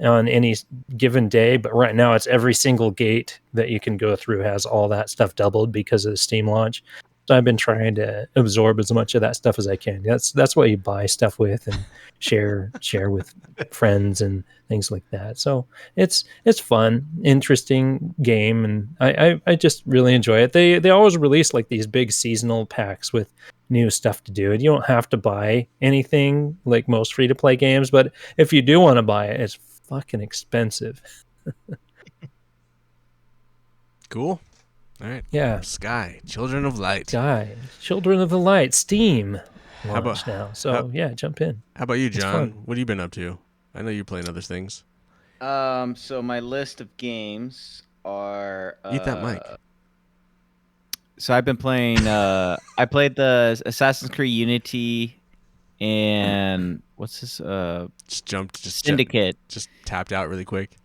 on any given day. But right now it's every single gate that you can go through has all that stuff doubled because of the Steam launch. So I've been trying to absorb as much of that stuff as I can. That's what you buy stuff with and share with friends and things like that. So it's fun, interesting game, and I just really enjoy it. They always release like these big seasonal packs with new stuff to do, and you don't have to buy anything like most free to play games. But if you do want to buy it, it's fucking expensive. Cool. All right. Yeah. Sky Children of Light. Children of the Light, Steam How launch about- now. So yeah, jump in. How about you, It's John? fun. What have you been up to? I know you're playing other things. So my list of games are. Eat that mic. So I've been playing. I played the Assassin's Creed Unity, and what's this? Syndicate. Just tapped out really quick.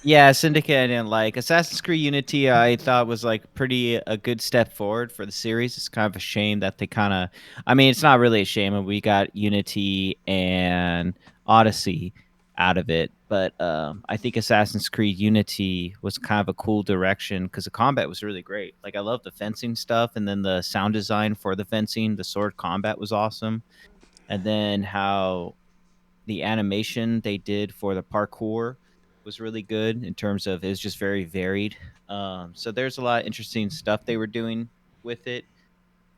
Yeah, Syndicate I didn't like. Assassin's Creed Unity I thought was like a good step forward for the series. It's kind of a shame that they kind of, I mean, it's not really a shame. We got Unity and Odyssey out of it, but I think Assassin's Creed Unity was kind of a cool direction because the combat was really great. Like I love the fencing stuff, and then the sound design for the fencing, the sword combat was awesome, and then how the animation they did for the parkour was really good in terms of it was just very varied. So there's a lot of interesting stuff they were doing with it.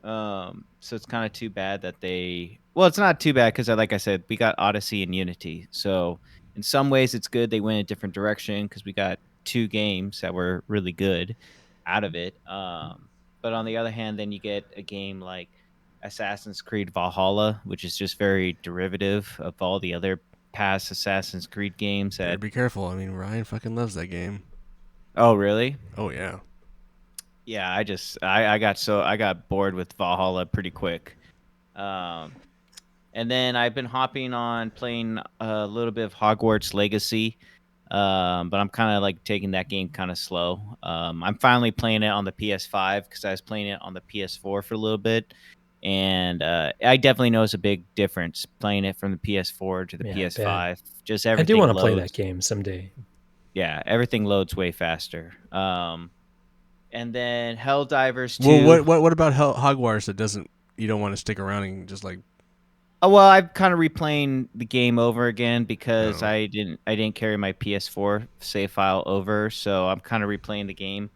So it's kind of too bad that it's not too bad because like I said, we got Odyssey and Unity. So in some ways it's good they went a different direction because we got two games that were really good out of it. But on the other hand, then you get a game like Assassin's Creed Valhalla, which is just very derivative of all the other past Assassin's Creed games. Better be careful. I mean, Ryan fucking loves that game. Oh, really? Oh yeah. Yeah, I got bored with Valhalla pretty quick. And then I've been hopping on playing a little bit of Hogwarts Legacy. But I'm kind of like taking that game kind of slow. I'm finally playing it on the PS5 because I was playing it on the PS4 for a little bit. And I definitely notice a big difference playing it from the PS4 to the PS5. Just I everything do want to loads. play that game someday. Yeah, everything loads way faster. And then Helldivers 2. Well, what about Hogwarts that doesn't? You don't want to stick around and just like Well, I'm kind of replaying the game over again because Oh. I didn't carry my PS4 save file over, so I'm kind of replaying the game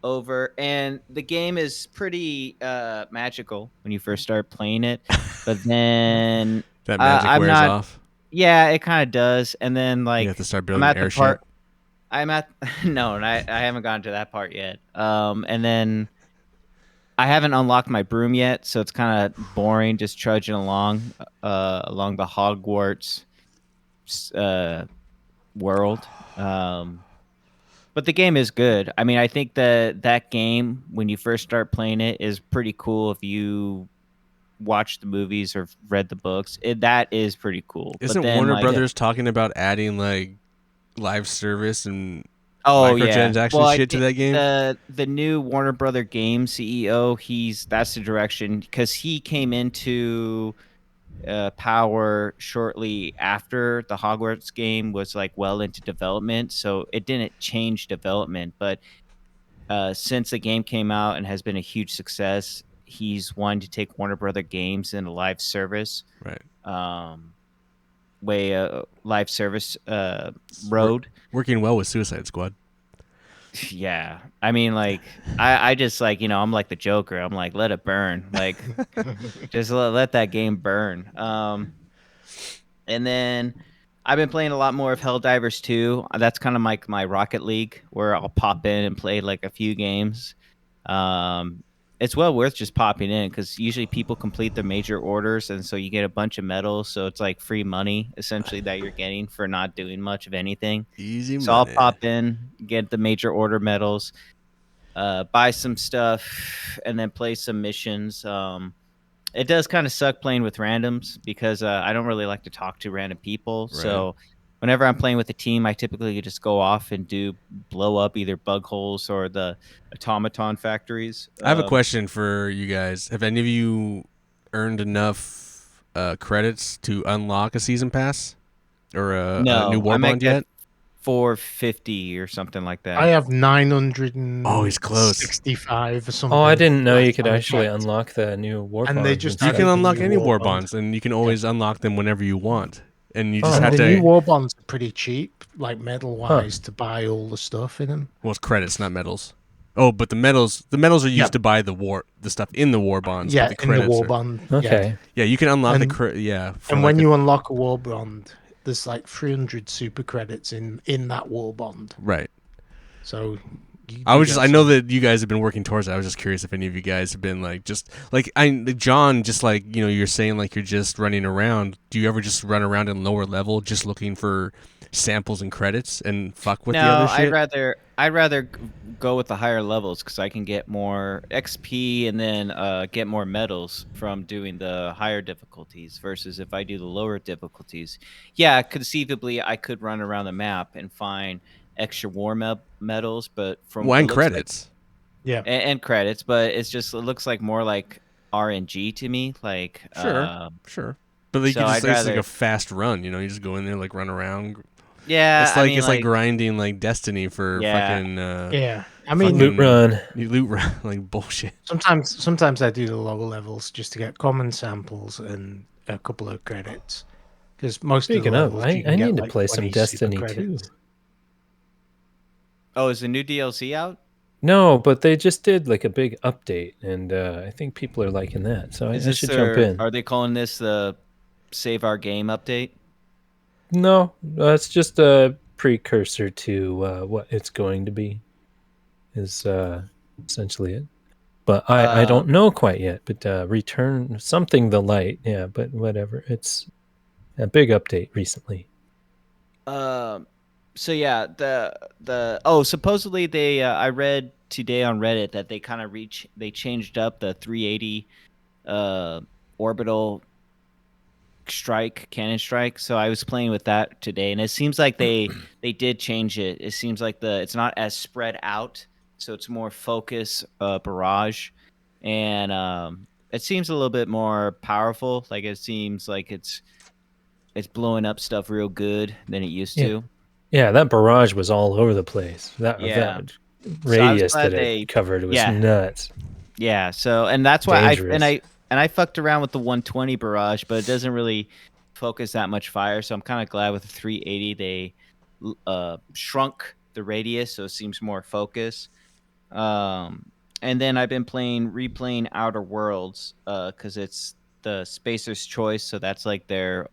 over. And the game is pretty magical when you first start playing it, but then That magic I'm wears not. off. Yeah, it kind of does. And then You like have to start I'm building an at the airship. part. I'm at no, and I haven't gotten to that part yet. And then I haven't unlocked my broom yet, so it's kind of boring just trudging along the Hogwarts world. But the game is good. I mean, I think that game when you first start playing it is pretty cool if you watch the movies or read the books. That is pretty cool. But Isn't then Warner like Brothers talking about adding like live service and oh yeah. Well, microtransaction I shit to think that game? the new Warner Brother game CEO, that's the direction because he came into power shortly after the Hogwarts game was like well into development, so it didn't change development. But since the game came out and has been a huge success, he's wanting to take Warner Brother games in a live service Right. um, live service We're road. working well with Suicide Squad. Yeah. I mean, like, I just, like, I'm like the Joker. I'm like, let it burn. Like, just let that game burn. And then I've been playing a lot more of Helldivers 2. That's kind of like my Rocket League where I'll pop in and play, like, a few games. It's well worth just popping in because usually people complete the major orders, and so you get a bunch of medals. So it's like free money, essentially, that you're getting for not doing much of anything. Easy So I'll money. pop in, get the major order medals, buy some stuff, and then play some missions. It does kind of suck playing with randoms because I don't really like to talk to random people. Right. So whenever I'm playing with a team, I typically just go off and blow up either bug holes or the automaton factories. I have a question for you guys. Have any of you earned enough credits to unlock a season pass or a new No, I'm warband at yet? 450 or something like that. I have Oh, he's close. 965 or something. Oh, I didn't know you last could time I actually checked. unlock the new war And they bonds just You and can added stuff. the unlock new any war warband. bonds, and you can always unlock them whenever you want. And you Oh, just And have the to. new war bonds are pretty cheap, like medal wise, to buy all the stuff in them. Well, it's credits, not medals. Oh, but the medals are used Yeah. to buy the stuff in the war bonds. Yeah, but the in the credits war are, bond. Okay. yeah, you can unlock And- for And like when you unlock a war bond, there's like 300 super credits in that war bond. right. So I know that you guys have been working towards it. I was just curious if any of you guys have been like John, just like, you're saying like you're just running around. Do you ever just run around in lower level just looking for samples and credits and fuck with the other shit? I'd rather go with the higher levels because I can get more XP and then get more medals from doing the higher difficulties versus if I do the lower difficulties. Yeah, conceivably I could run around the map and find extra war medals, but from Well, it and looks like- and and credits, but it looks like more like RNG to me. Like Sure. But like so it's like rather- a fast run, you just go in there, like run around. yeah, It's I like mean, like grinding like Destiny for Yeah. fucking yeah. I mean, fucking- Loot run. you loot run like bullshit. sometimes I do the lower levels just to get common samples and a couple of credits. Because most Speaking of of, the levels, you I can get need to like play some 20 super Destiny too. credits. Oh, is the new DLC out? No, but they just did like a big update, and I think people are liking that. So I should jump in. Are they calling this the Save Our Game update? No, it's just a precursor to what it's going to be. Is essentially it. But I don't know quite yet. But Return something the light, yeah. But whatever, it's a big update recently. So yeah, supposedly they I read today on Reddit that they kind of changed up the 380 orbital cannon strike. So I was playing with that today, and it seems like they did change it. It seems like it's not as spread out, so it's more focus barrage, and it seems a little bit more powerful. Like it seems like it's blowing up stuff real good than it used to. Yeah, that barrage was all over the place. That radius glad that they- it covered was yeah. nuts. Yeah, so and that's why Dangerous. and I fucked around with the 120 barrage, but it doesn't really focus that much fire. So I'm kind of glad with the 380 they shrunk the radius, so it seems more focus. And then I've been replaying Outer Worlds because it's the Spacer's Choice, so that's like their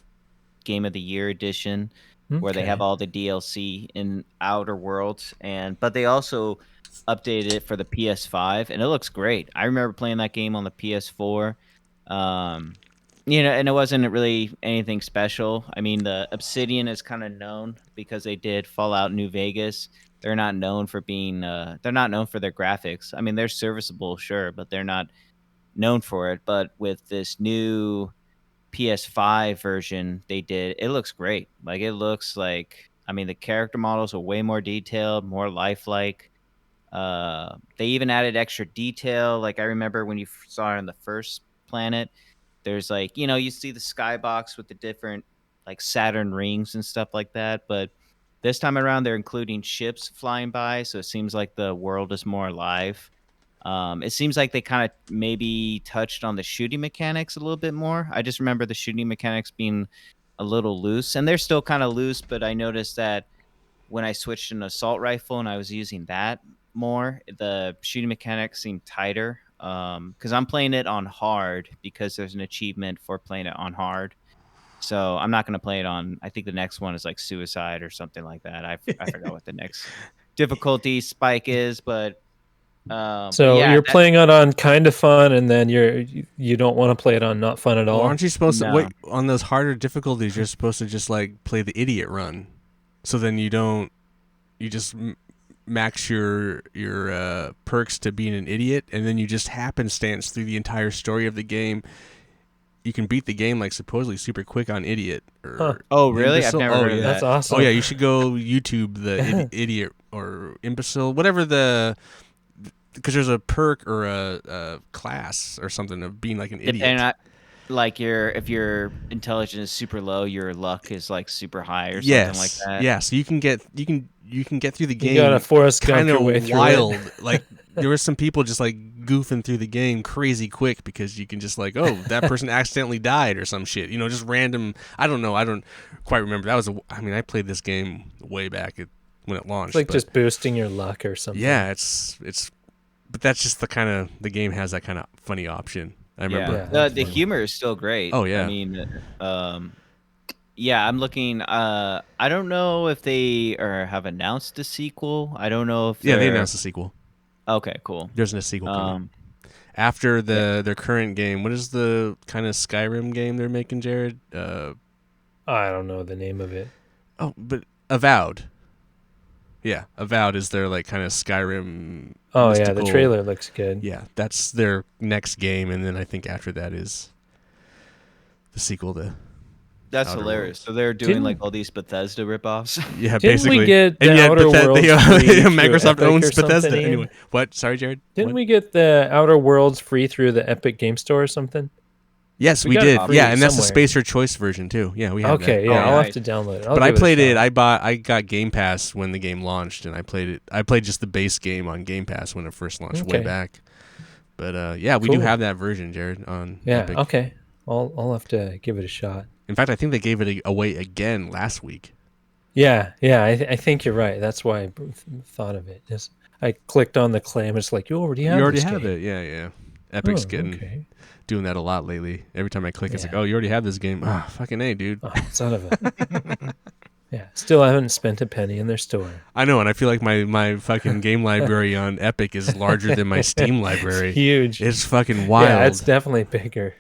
Game of the Year edition where they have all the DLC in Outer Worlds, but they also updated it for the PS5, and it looks great. I remember playing that game on the PS4. And it wasn't really anything special. I mean, the Obsidian is kind of known because they did Fallout New Vegas. They're not known for being they're not known for their graphics. I mean, they're serviceable, sure, but they're not known for it. But with this new PS5 version it looks great. Like it looks like, I mean, the character models are way more detailed, more lifelike. They even added extra detail. Like I remember when you saw it on the first planet, there's like, you see the skybox with the different like Saturn rings and stuff like that. But this time around, they're including ships flying by, so it seems like the world is more alive. It seems like they kind of maybe touched on the shooting mechanics a little bit more. I just remember the shooting mechanics being a little loose, and they're still kind of loose, but I noticed that when I switched an assault rifle and I was using that more, the shooting mechanics seemed tighter. Because I'm playing it on hard because there's an achievement for playing it on hard. So I'm not going to play it on, I think the next one is like suicide or something like that. I forgot what the next difficulty spike is, but you're playing it on kind of fun, and then you don't want to play it on not fun at all. Well, aren't you supposed to wait on those harder difficulties? You're supposed to just like play the idiot run, so then you just max your perks to being an idiot, and then you just happenstance through the entire story of the game. You can beat the game like supposedly super quick on idiot. Oh, really? I've never heard of that. That's awesome. Oh yeah, you should go YouTube the idiot or imbecile, whatever because there's a perk or a class or something of being like an idiot. And like if your intelligence is super low, your luck is like super high or something like that. Yeah, so you can get through the game. You gotta Forrest Gump kind of your way through wild. it. Like there were some people just like goofing through the game crazy quick because you can just like, oh, that person accidentally died or some shit. Just random. I don't know. I don't quite remember. I played this game way back when it launched. It's like just boosting your luck or something. Yeah, but that's just the game has that kind of funny option. I remember. Yeah. The humor is still great. Oh yeah. I mean, I'm looking. I don't know if they have announced a sequel. I don't know if they announced a sequel. Okay, cool. There's a sequel coming after their current game. What is the kind of Skyrim game they're making, Jarrod? I don't know the name of it. Oh, but Avowed. Yeah, Avowed is their like kind of Skyrim. Oh mystical, yeah, the trailer looks good. Yeah, that's their next game, and then I think after that is the sequel to. That's Outer hilarious. Worlds. So they're doing like all these Bethesda ripoffs. Yeah, Didn't basically. We get the Outer Worlds Microsoft owns Bethesda anyway. What? Sorry, Jarrod. Didn't we get the Outer Worlds free through the Epic Game Store or something? Yes, we did. Yeah, and that's the Spacer Choice version too. Yeah, we have that. Okay, yeah, I'll have to download it. But I played it. I got Game Pass when the game launched, and I played it. I played just the base game on Game Pass when it first launched way back. But yeah, we do have that version, Jarrod, on Epic. Yeah, okay. I'll have to give it a shot. In fact, I think they gave it away again last week. Yeah, I think you're right. That's why I thought of it. I clicked on the claim. It's like, you already have it. Yeah. Epic's doing that a lot lately. Every time I click, it's like, oh, you already have this game. Ah, fucking A, dude. Oh, son of a... Yeah, still haven't spent a penny in their store. I know, and I feel like my fucking game library on Epic is larger than my Steam library. It's huge. It's fucking wild. Yeah, it's definitely bigger.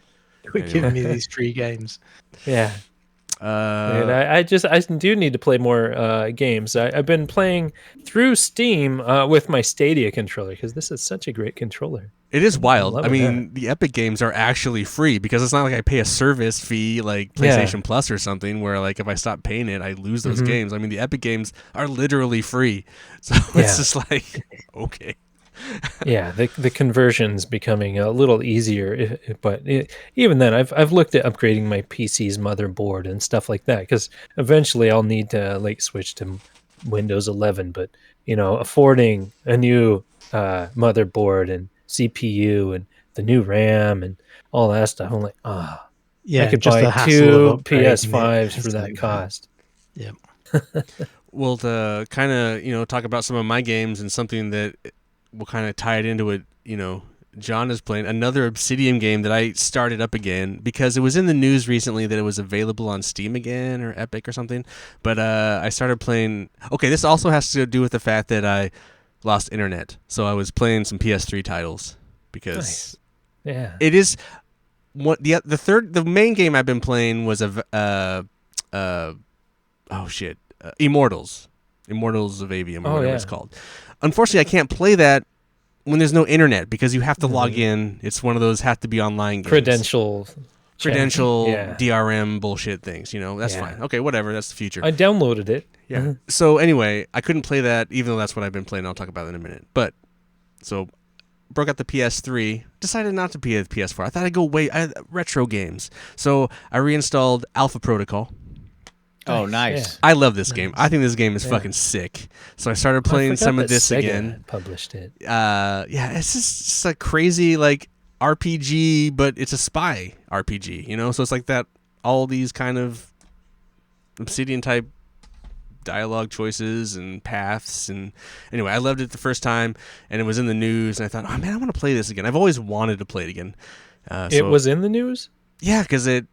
Quit giving me these free games. Yeah. And I do need to play more games. I've been playing through Steam with my Stadia controller because this is such a great controller. It is wild. I mean, the Epic games are actually free because it's not like I pay a service fee like PlayStation Plus or something where like if I stop paying it, I lose those games. I mean, the Epic games are literally free. So it's just like, okay. Yeah, the conversion's becoming a little easier, but even then, I've looked at upgrading my PC's motherboard and stuff like that because eventually I'll need to like switch to Windows 11. But affording a new motherboard and CPU and the new RAM and all that stuff. I'm like, I Yeah, could just buy the hassle two of upgrading it. PS5s for It's that like, cost. Yeah. Well, to kind of talk about some of my games and something that will kind of tie it into what John is playing, another Obsidian game that I started up again because it was in the news recently that it was available on Steam again or Epic or something. But I started playing. Okay, this also has to do with the fact that I lost internet, so I was playing some PS3 titles because Nice. Yeah. it is what the main game I've been playing was Immortals of Avium or whatever it's called. Unfortunately, I can't play that when there's no internet because you have to log in. It's one of those have to be online games. Credential Yeah. DRM bullshit things. That's fine. Okay, whatever. That's the future. I downloaded it. Yeah. So anyway, I couldn't play that even though that's what I've been playing. I'll talk about it in a minute. But so broke out the PS3, decided not to play the PS4. I thought I'd go retro games. So I reinstalled Alpha Protocol. Oh, nice. I love this game. I think this game is fucking sick. So I started playing some of this Sega again. Published it. It's just a crazy like RPG, but it's a spy RPG, So it's like that, all these kind of Obsidian type dialogue choices and paths. And anyway, I loved it the first time, and it was in the news, and I thought, oh man, I want to play this again. I've always wanted to play it again. It was in the news? Yeah, because it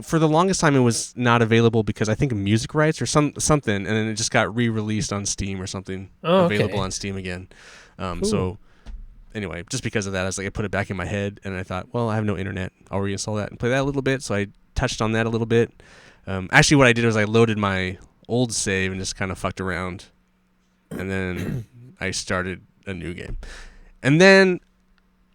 for the longest time it was not available because I think of music rights or something, and then it just got re-released on Steam or something, available on Steam again. So anyway, just because of that, I put it back in my head, and I thought, well, I have no internet. I'll reinstall that and play that a little bit. So I touched on that a little bit. Actually, what I did was I loaded my old save and just kind of fucked around, and then I started a new game, and then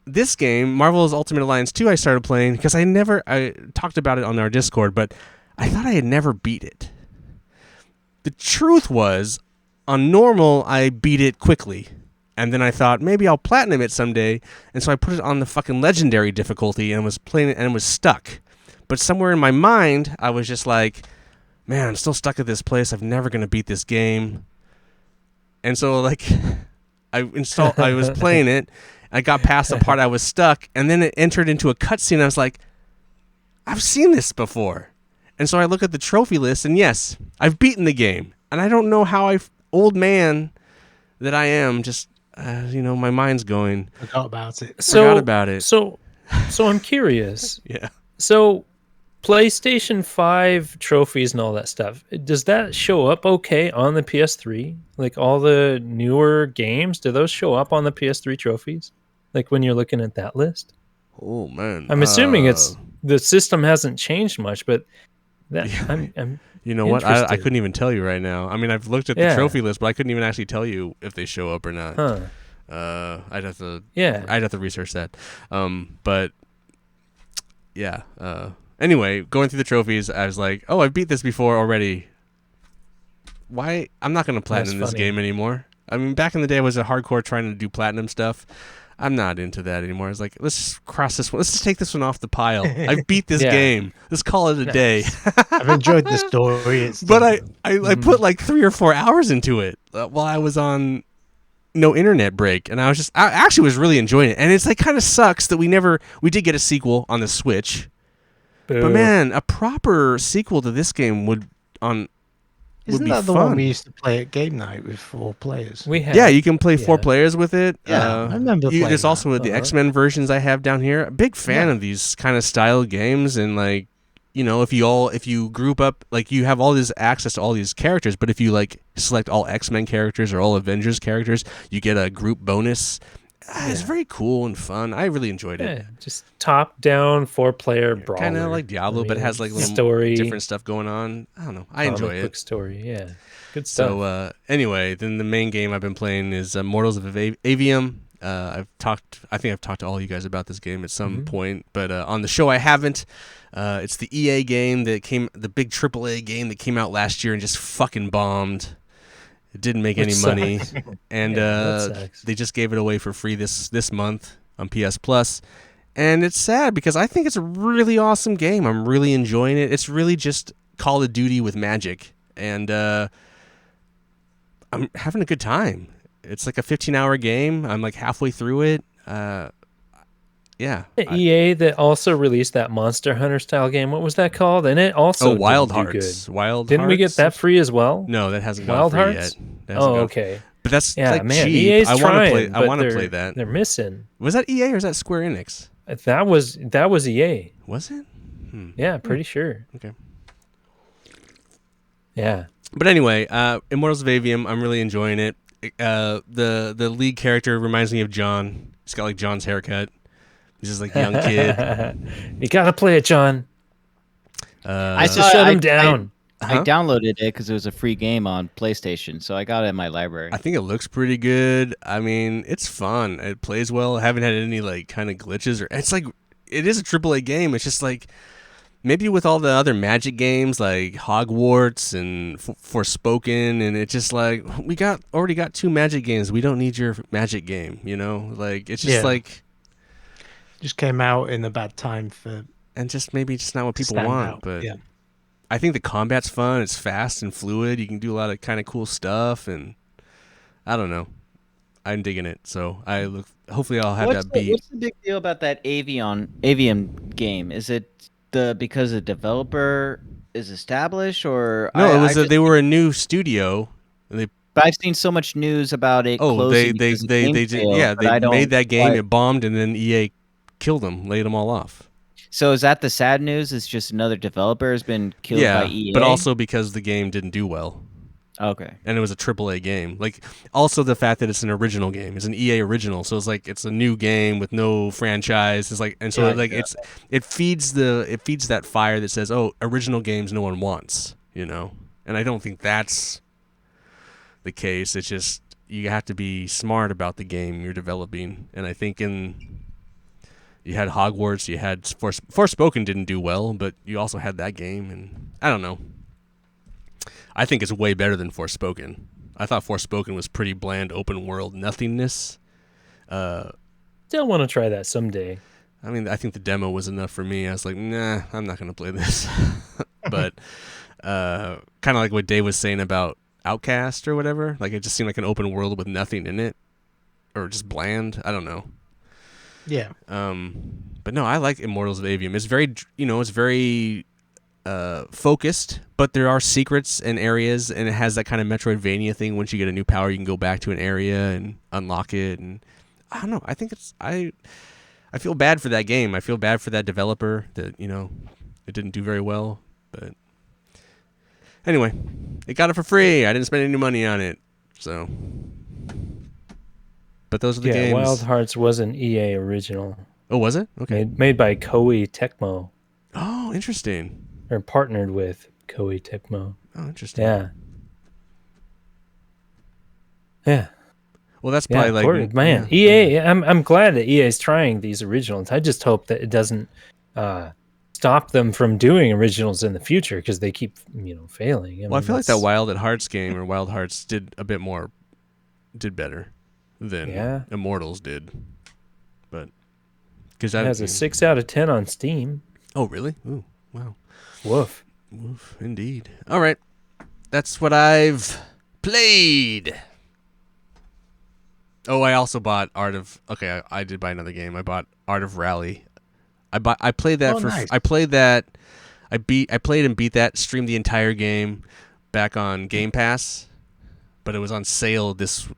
this game, Marvel's Ultimate Alliance 2, I started playing because I talked about it on our Discord, but I thought I had never beat it. The truth was, on normal, I beat it quickly. And then I thought, maybe I'll platinum it someday. And so I put it on the fucking legendary difficulty and was playing it and it was stuck. But somewhere in my mind, I was just like, man, I'm still stuck at this place. I'm never going to beat this game. And so, I was playing it. I got past the part I was stuck, and then it entered into a cutscene. I was like, I've seen this before. And so I look at the trophy list, and yes, I've beaten the game. And I don't know how old man that I am, just, my mind's going. Forgot about it. Forgot about it. So I'm curious. Yeah. So PlayStation 5 trophies and all that stuff, does that show up okay on the PS3? Like all the newer games, do those show up on the PS3 trophies? Like when you're looking at that list? Oh man. I'm assuming it's the system hasn't changed much, but that I'm you know what? I couldn't even tell you right now. I mean, I've looked at the trophy list, but I couldn't even actually tell you if they show up or not. I'd have to research that. But yeah. Anyway, going through the trophies, I was like, oh, I've beat this before already. Why? I'm not going to platinum this game anymore. I mean, back in the day, I was a hardcore trying to do platinum stuff. I'm not into that anymore. I was like, let's just cross this one. Let's just take this one off the pile. I've beat this game. Let's call it a day. I've enjoyed the story. But I put like 3 or 4 hours into it while I was on no internet break, and I actually was really enjoying it. And it's like kind of sucks that we did get a sequel on the Switch. Boo. But man, a proper sequel to this game would Isn't be that the fun. one we used to play at game night with 4 players? We have. Yeah, you can play 4 players with it. Yeah, I remember playing there's also that. the X-Men versions I have down here. A big fan of these kind of style games, and like, if you group up, like you have all this access to all these characters, but if you like select all X-Men characters or all Avengers characters, you get a group bonus. It's very cool and fun. I really enjoyed it. Yeah, just top-down 4-player brawler. Kind of like Diablo, but it has like little story, different stuff going on. I don't know. I enjoy it. Story, yeah, good stuff. So anyway, then the main game I've been playing is Mortals of Avium. I think I've talked to all you guys about this game at some point, but on the show I haven't. It's the EA game the big AAA game that came out last year and just fucking bombed. It didn't make any money, and they just gave it away for free this month on PS Plus. And it's sad because I think it's a really awesome game. I'm really enjoying it. It's really just Call of Duty with magic, and I'm having a good time. It's like a 15-hour game. I'm like halfway through it. Yeah. EA that also released that Monster Hunter style game. What was that called? And it also Wild didn't do Hearts. good. Wild Didn't we get Hearts? that free as well? No, that hasn't gone Wild free Hearts? yet. That hasn't Oh, gone okay. But that's Yeah, like man, cheap. EA's I want to play. trying, I but want to play that. They're missing. Was that EA or is that Square Enix? That was EA. Was it? Yeah, pretty sure. Okay. Yeah. But anyway, Immortals of Avium, I'm really enjoying it. The lead character reminds me of John. He's got like John's haircut. He's just like a young kid. You gotta play it, John. I Just shut him down. I downloaded it because it was a free game on PlayStation, so I got it in my library. I think it looks pretty good. I mean, it's fun. It plays well. I haven't had any like kind of glitches or it's like it is a AAA game. It's just like maybe with all the other Magic games like Hogwarts and Forspoken, and it's just like we already got 2 Magic games. We don't need your Magic game, you know? Like it's just like just came out in a bad time for and just maybe just not what people stand want. out. But yeah. I think the combat's fun. It's fast and fluid. You can do a lot of kind of cool stuff, and I don't know. I'm digging it. So hopefully I'll have that beat. What's the big deal about that Avium game? Is it because the developer is established, or No, it was they were a new studio. And but I've seen so much news about it. they closing because of the game failed, but I don't- made that game. It bombed, and then EA killed them, laid them all off. So is that the sad news? It's just another developer has been killed by EA. But also because the game didn't do well. Okay. And it was a AAA game. Like also the fact that it's an original game. It's an EA original. So it's like it's a new game with no franchise. It's like it feeds that fire that says, "Oh, original games no one wants," you know. And I don't think that's the case. It's just you have to be smart about the game you're developing. And I think you had Hogwarts, you had Forspoken didn't do well, but you also had that game, and I don't know. I think it's way better than Forspoken. I thought Forspoken was pretty bland, open world nothingness. Still want to try that someday. I mean, I think the demo was enough for me. I was like, nah, I'm not going to play this. But kind of like what Dave was saying about Outcast or whatever. Like, it just seemed like an open world with nothing in it. Or just bland. I don't know. Yeah. But no, I like Immortals of Avium. It's very focused, but there are secrets and areas, and it has that kind of Metroidvania thing. Once you get a new power, you can go back to an area and unlock it. And I don't know. I think I feel bad for that game. I feel bad for that developer that, it didn't do very well. But anyway, it got it for free. I didn't spend any money on it. So, but those are the games. Wild Hearts was an EA original. Oh, was it? Okay. Made by Koei Tecmo. Oh, interesting. Or partnered with Koei Tecmo. Oh, interesting. Yeah. Yeah. Well, that's probably man. EA. I'm glad that EA is trying these originals. I just hope that it doesn't stop them from doing originals in the future because they keep failing. I feel like that Wild Hearts game or Wild Hearts did better than Immortals did. But because it has a 6 out of 10 on Steam. Oh, really? Ooh, wow. Woof. Woof, indeed. All right. That's what I've played. Oh, I also bought Art of... Okay, I did buy another game. I bought Art of Rally. I played that nice. I played that... I played and beat that, streamed the entire game back on Game Pass, but it was on sale this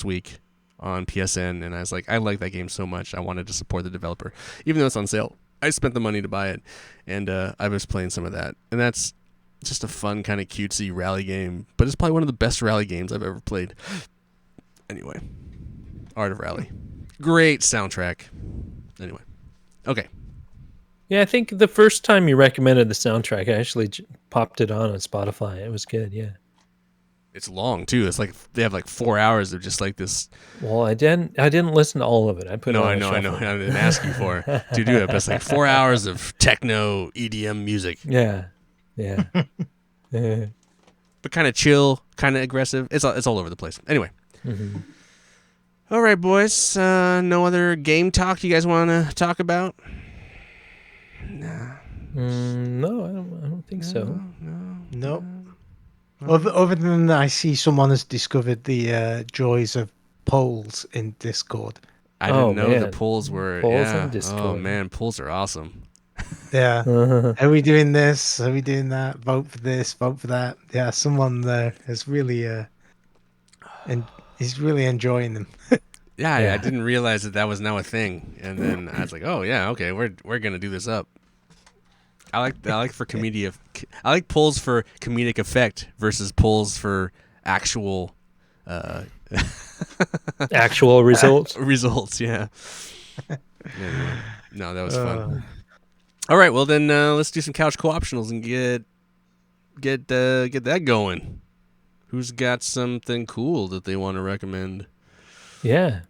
week on PSN, and I was like, I like that game so much, I wanted to support the developer. Even though it's on sale, I spent the money to buy it, and I was playing some of that. And that's just a fun, kind of cutesy rally game, but it's probably one of the best rally games I've ever played. Anyway, Art of Rally. Great soundtrack. Anyway. Okay. Yeah, I think the first time you recommended the soundtrack, I actually popped it on Spotify. It was good, yeah. It's long too. It's like they have like 4 hours of just like this. Well, I didn't listen to all of it. I put it on I know. I didn't ask you to do it, but it's like 4 hours of techno EDM music. Yeah. But kind of chill, kind of aggressive. It's all over the place. Anyway. Mm-hmm. All right, boys. No other game talk you guys want to talk about? Nah. No, I don't think so. No. Other than I see someone has discovered the joys of polls in Discord. I didn't know the man. polls were. Polls on Yeah. Oh Discord. man, polls are awesome. Yeah. Are we doing this? Are we doing that? Vote for this, vote for that. Yeah, someone has really and he's really enjoying them. Yeah, I Yeah. didn't realize that was now a thing, and then I was like, oh yeah, okay, we're gonna do this up. I like for comedic. I like polls for comedic effect versus polls for actual Actual results. results. Yeah. Anyway, no, that was fun. Uh, All right, well then let's do some couch co-optionals and get that going. Who's got something cool that they want to recommend? Yeah.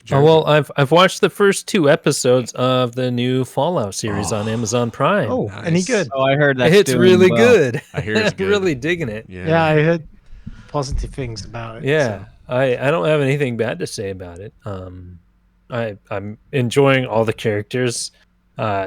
Jarrod? Well, I've watched the first 2 episodes of the new Fallout series on Amazon Prime. oh, Nice. any good? Oh, I heard that's It's doing really well. good. I hear it's I'm good. really digging it. Yeah, I heard positive things about it. Yeah, so. I don't have anything bad to say about it. I'm enjoying all the characters.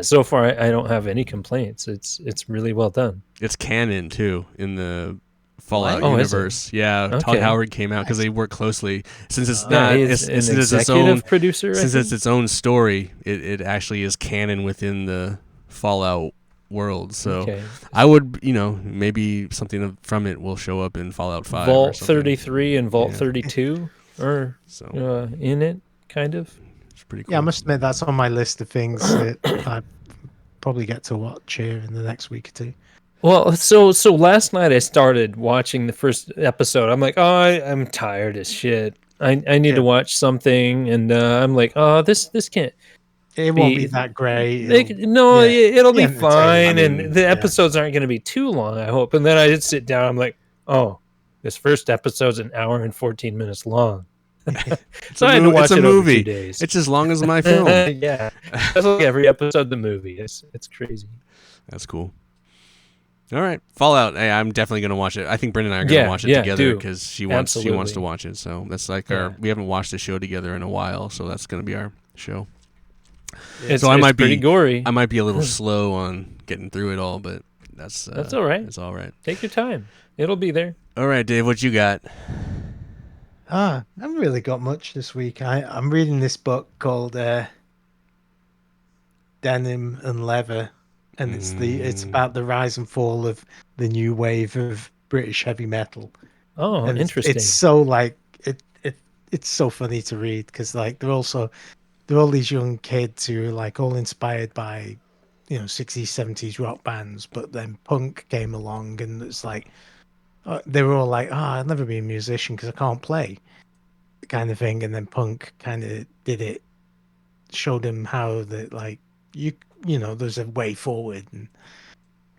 So far, I don't have any complaints. It's really well done. It's canon too in the Fallout Oh, is it? universe. Yeah, Todd Okay. Howard came out because they work closely. Since it's Yeah, not, he's it's an its executive own producer. I since it's think? its own story. It actually is canon within the Fallout world. So Okay. I would, maybe something from it will show up in Fallout 5. or Vault something. 33 and Vault Yeah. 32 are So in it, kind of. it's pretty cool. Yeah, I must admit that's on my list of things that I probably get to watch here in the next week or two. Well, so last night I started watching the first episode. I'm like, oh, I'm tired as shit. I need to watch something, and I'm like, oh, this can't. It won't be that great. It'll be entertaining. fine, I mean, and the episodes aren't going to be too long, I hope. And then I did sit down. I'm like, oh, this first episode's an hour and 14 minutes long. So I had to watch it's a it over movie. 2 days. It's as long as my film. Yeah, that's like every episode of the movie. It's crazy. That's cool. All right, Fallout. Hey, I'm definitely gonna watch it. I think Brendan and I are gonna watch it together do. because she wants Absolutely. to watch it. So that's like Yeah. we haven't watched the show together in a while, so that's gonna be our show. It's, So I it's might pretty be- gory. I might be a little slow on getting through it all, but that's all right. It's all right. Take your time. It'll be there. All right, Dave, what you got? I haven't really got much this week. I'm reading this book called Denim and Leather, and it's about the rise and fall of the new wave of British heavy metal. Oh, And interesting. It's so it's so funny to read because like they're all these young kids who are like all inspired by 60s 70s rock bands, but then punk came along and it's like they were all like, I'll never be a musician because I can't play, kind of thing. And then punk kind of did it, showed them how that like there's a way forward, and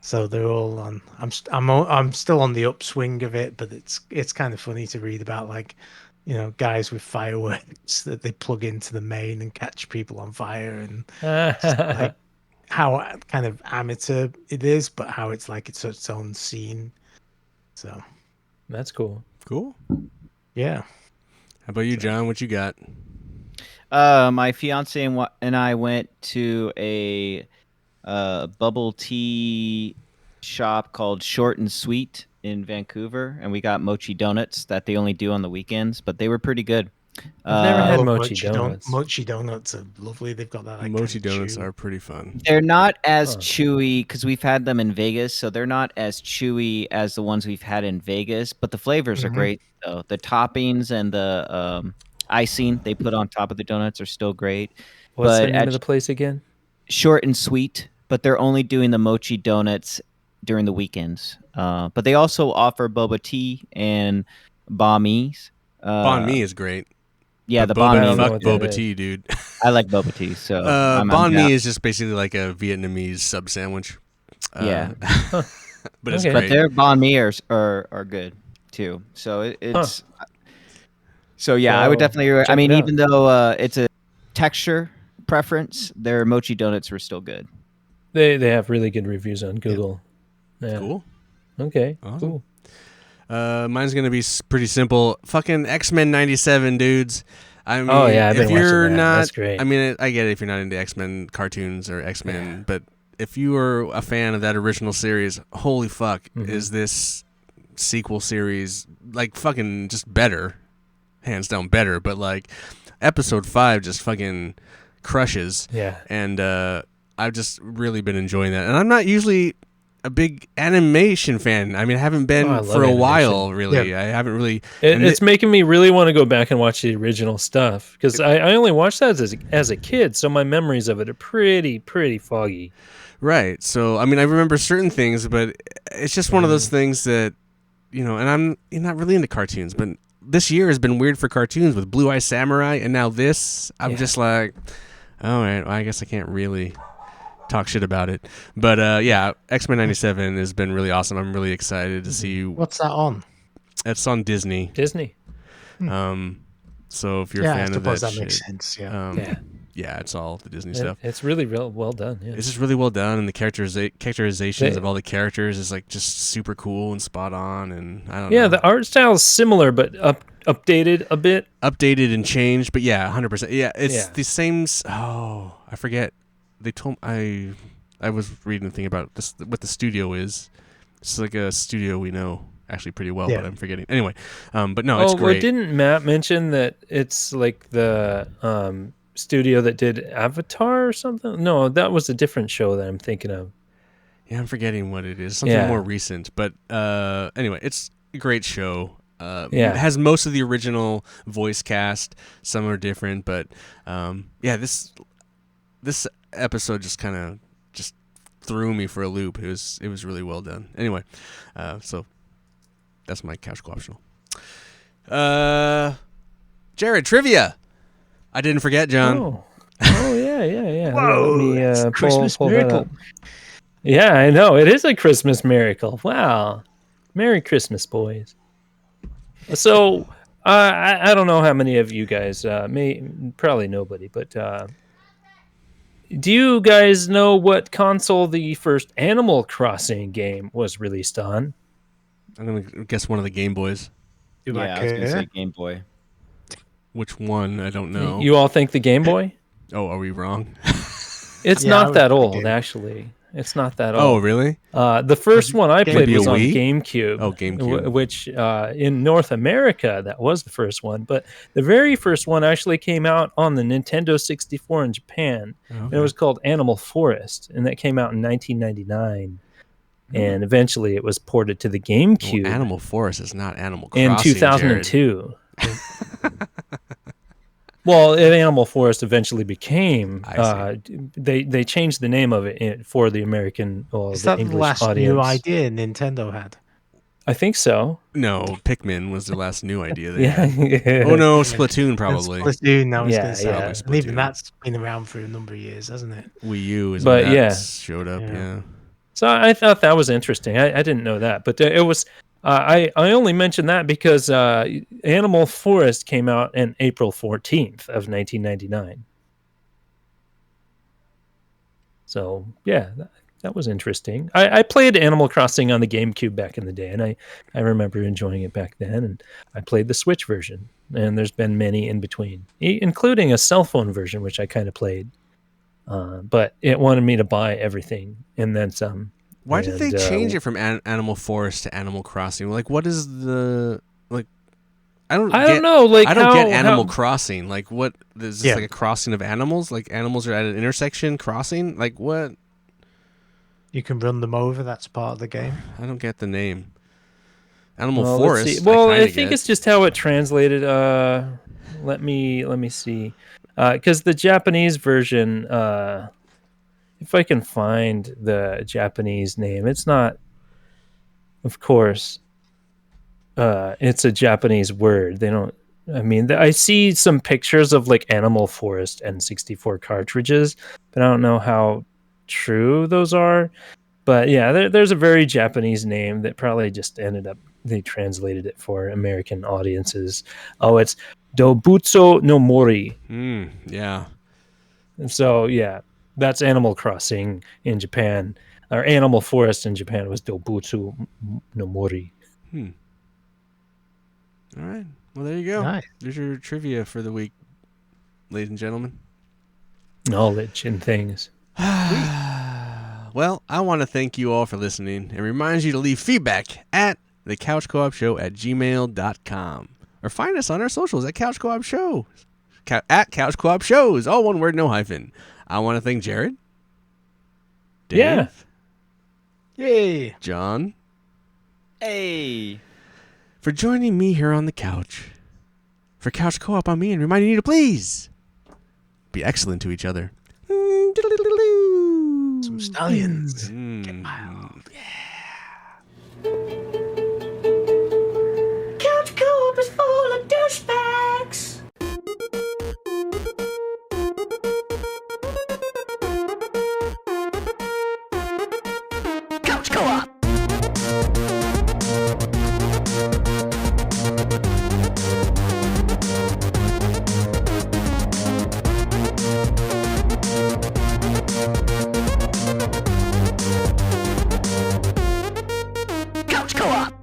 so they're all on. I'm still on the upswing of it, but it's kind of funny to read about like guys with fireworks that they plug into the main and catch people on fire, and like how kind of amateur it is, but how it's like it's its own scene. So That's cool. Cool. yeah. How about you, John? What you got? My fiance and I went to a bubble tea shop called Short and Sweet in Vancouver, and we got mochi donuts that they only do on the weekends, but they were pretty good. I've never had Oh, mochi donuts. Mochi donuts are lovely. They've got that like Mochi kind of donuts chew. are pretty fun. They're not as Huh. chewy because we've had them in Vegas, so they're not as chewy as the ones we've had in Vegas, but the flavors are Mhm. great though. The toppings and the icing they put on top of the donuts are still great. What's But the name at of the place again? Short and Sweet, but they're only doing the mochi donuts during the weekends. But they also offer boba tea and banh mi's. Banh mi is great. Yeah, but the boba, banh I don't mi. know fuck what that boba is. tea, dude. I like boba tea, so I'm Banh down. mi is just basically like a Vietnamese sub sandwich. Yeah. But it's Okay. But great. their banh mi are good too. So it's so yeah, I would Well, definitely. I check mean, it out. even though it's a texture preference, their mochi donuts were still good. They have really good reviews on Google. Yeah. Cool. Okay. Awesome. Cool. Mine's gonna be pretty simple. Fucking X-Men '97, dudes. I mean, Oh, yeah, I've if been you're watching that. not, That's great. I mean, I get it if you're not into X-Men cartoons or X-Men, but if you are a fan of that original series, holy fuck, Mhm. is this sequel series like fucking just better, hands down better. But like, episode 5 just fucking crushes. Yeah. And I've just really been enjoying that. And I'm not usually a big animation fan. I mean, I haven't been I love for a animation. while, really. Yeah. I haven't really. It's making me really want to go back and watch the original stuff because I only watched that as a kid, so my memories of it are pretty foggy. Right. So, I mean, I remember certain things, but it's just one of those things that, and I'm not really into cartoons, but this year has been weird for cartoons with Blue Eye Samurai, and now this. I'm just like, all right, well, I guess I can't really talk shit about it. But X-Men 97 has been really awesome. I'm really excited to see. What's that on? It's on Disney. Disney. So if you're a fan I of that, suppose that shit, makes sense. Yeah. yeah, it's all the Disney stuff. It's really well done. Yeah. It's just really well done, and the characterizations of all the characters is like just super cool and spot on. And I don't know. Yeah, the art style is similar, but updated a bit. Updated and changed, but yeah, 100%. Yeah, it's the same. Oh, I forget. They told I was reading a thing about this. What the studio is. It's like a studio we know actually pretty well, but I'm forgetting. Anyway, but no, it's great. Well, didn't Matt mention that it's like the studio that did Avatar or something? No, that was a different show that I'm thinking of. Yeah, I'm forgetting what it is. Something more recent. But anyway, it's a great show. It has most of the original voice cast. Some are different, but this episode just kind of just threw me for a loop. It was really well done. Anyway, so that's my couch co-optional. Jarrod, trivia. I didn't forget, John. Oh yeah. Whoa, Let me Christmas pull that miracle. up. Yeah, I know. It is a Christmas miracle. Wow. Merry Christmas, boys. So, I don't know how many of you guys, probably nobody, but do you guys know what console the first Animal Crossing game was released on? I'm going to guess one of the Game Boys. Do I I was gonna care? say Game Boy. Which one? I don't know. You all think the Game Boy? Oh, are we wrong? It's Yeah, I not would that think old, Game- actually. It's not that Oh, old. really? The first one I played Maybe a was on Wii? GameCube. Oh, GameCube. Which in North America, that was the first one. But the very first one actually came out on the Nintendo 64 in Japan. And it was called Animal Forest. And that came out in 1999. And eventually it was ported to the GameCube Well, Animal Forest is not Animal Crossing, in 2002. Well, Animal Forest eventually became. They changed the name of it for the American or Is the that the English last audience. new idea Nintendo had? I think so. No, Pikmin was the last new idea. Yeah. Oh no, Splatoon probably. Splatoon, I was Yeah, going to say. yeah. And even Splatoon. that's been around for a number of years, hasn't it? Wii U is But when that yeah. showed up. Yeah. Yeah. So I thought that was interesting. I didn't know that, but it was. I only mentioned that because Animal Forest came out on April 14th of 1999. So yeah, that was interesting. I played Animal Crossing on the GameCube back in the day, and I remember enjoying it back then. And I played the Switch version, and there's been many in between, including a cell phone version, which I kind of played. But it wanted me to buy everything and then some. Why did they change it from Animal Forest to Animal Crossing? Like, what is the like? I don't know. Like, I don't get how- Animal Crossing. Like, what is this like a crossing of animals? Like, animals are at an intersection crossing. Like, what? You can run them over. That's part of the game. I don't get the name. Animal Well, let's Forest. see. Well, I kinda think get. it's just how it translated. Let me see, because the Japanese version, if I can find the Japanese name, it's not. Of course, it's a Japanese word. They don't. I mean, I see some pictures of like Animal Forest N64 cartridges, but I don't know how true those are. But yeah, there's a very Japanese name that probably just ended up. They translated it for American audiences. Oh, it's Dobutsu no Mori. Yeah. And so, yeah, that's Animal Crossing in Japan. Or Animal Forest in Japan was Dobutsu no Mori. All right. Well, there you go. Nice. There's your trivia for the week, ladies and gentlemen. Knowledge and things. Well, I want to thank you all for listening and remind you to leave feedback at thecouchcoopshow@gmail.com or find us on our socials at Couch Co-op Show. at Couch Co-op Shows. All one word, no hyphen. I want to thank Jarrod, Dave, Yeah. Yay! John, Hey. for joining me here on the couch. For Couch Co-op on me and reminding you to please be excellent to each other. Some stallions. Mm. Couch Co-op is full of douchebags. Couch Co-op. Couch Co-op.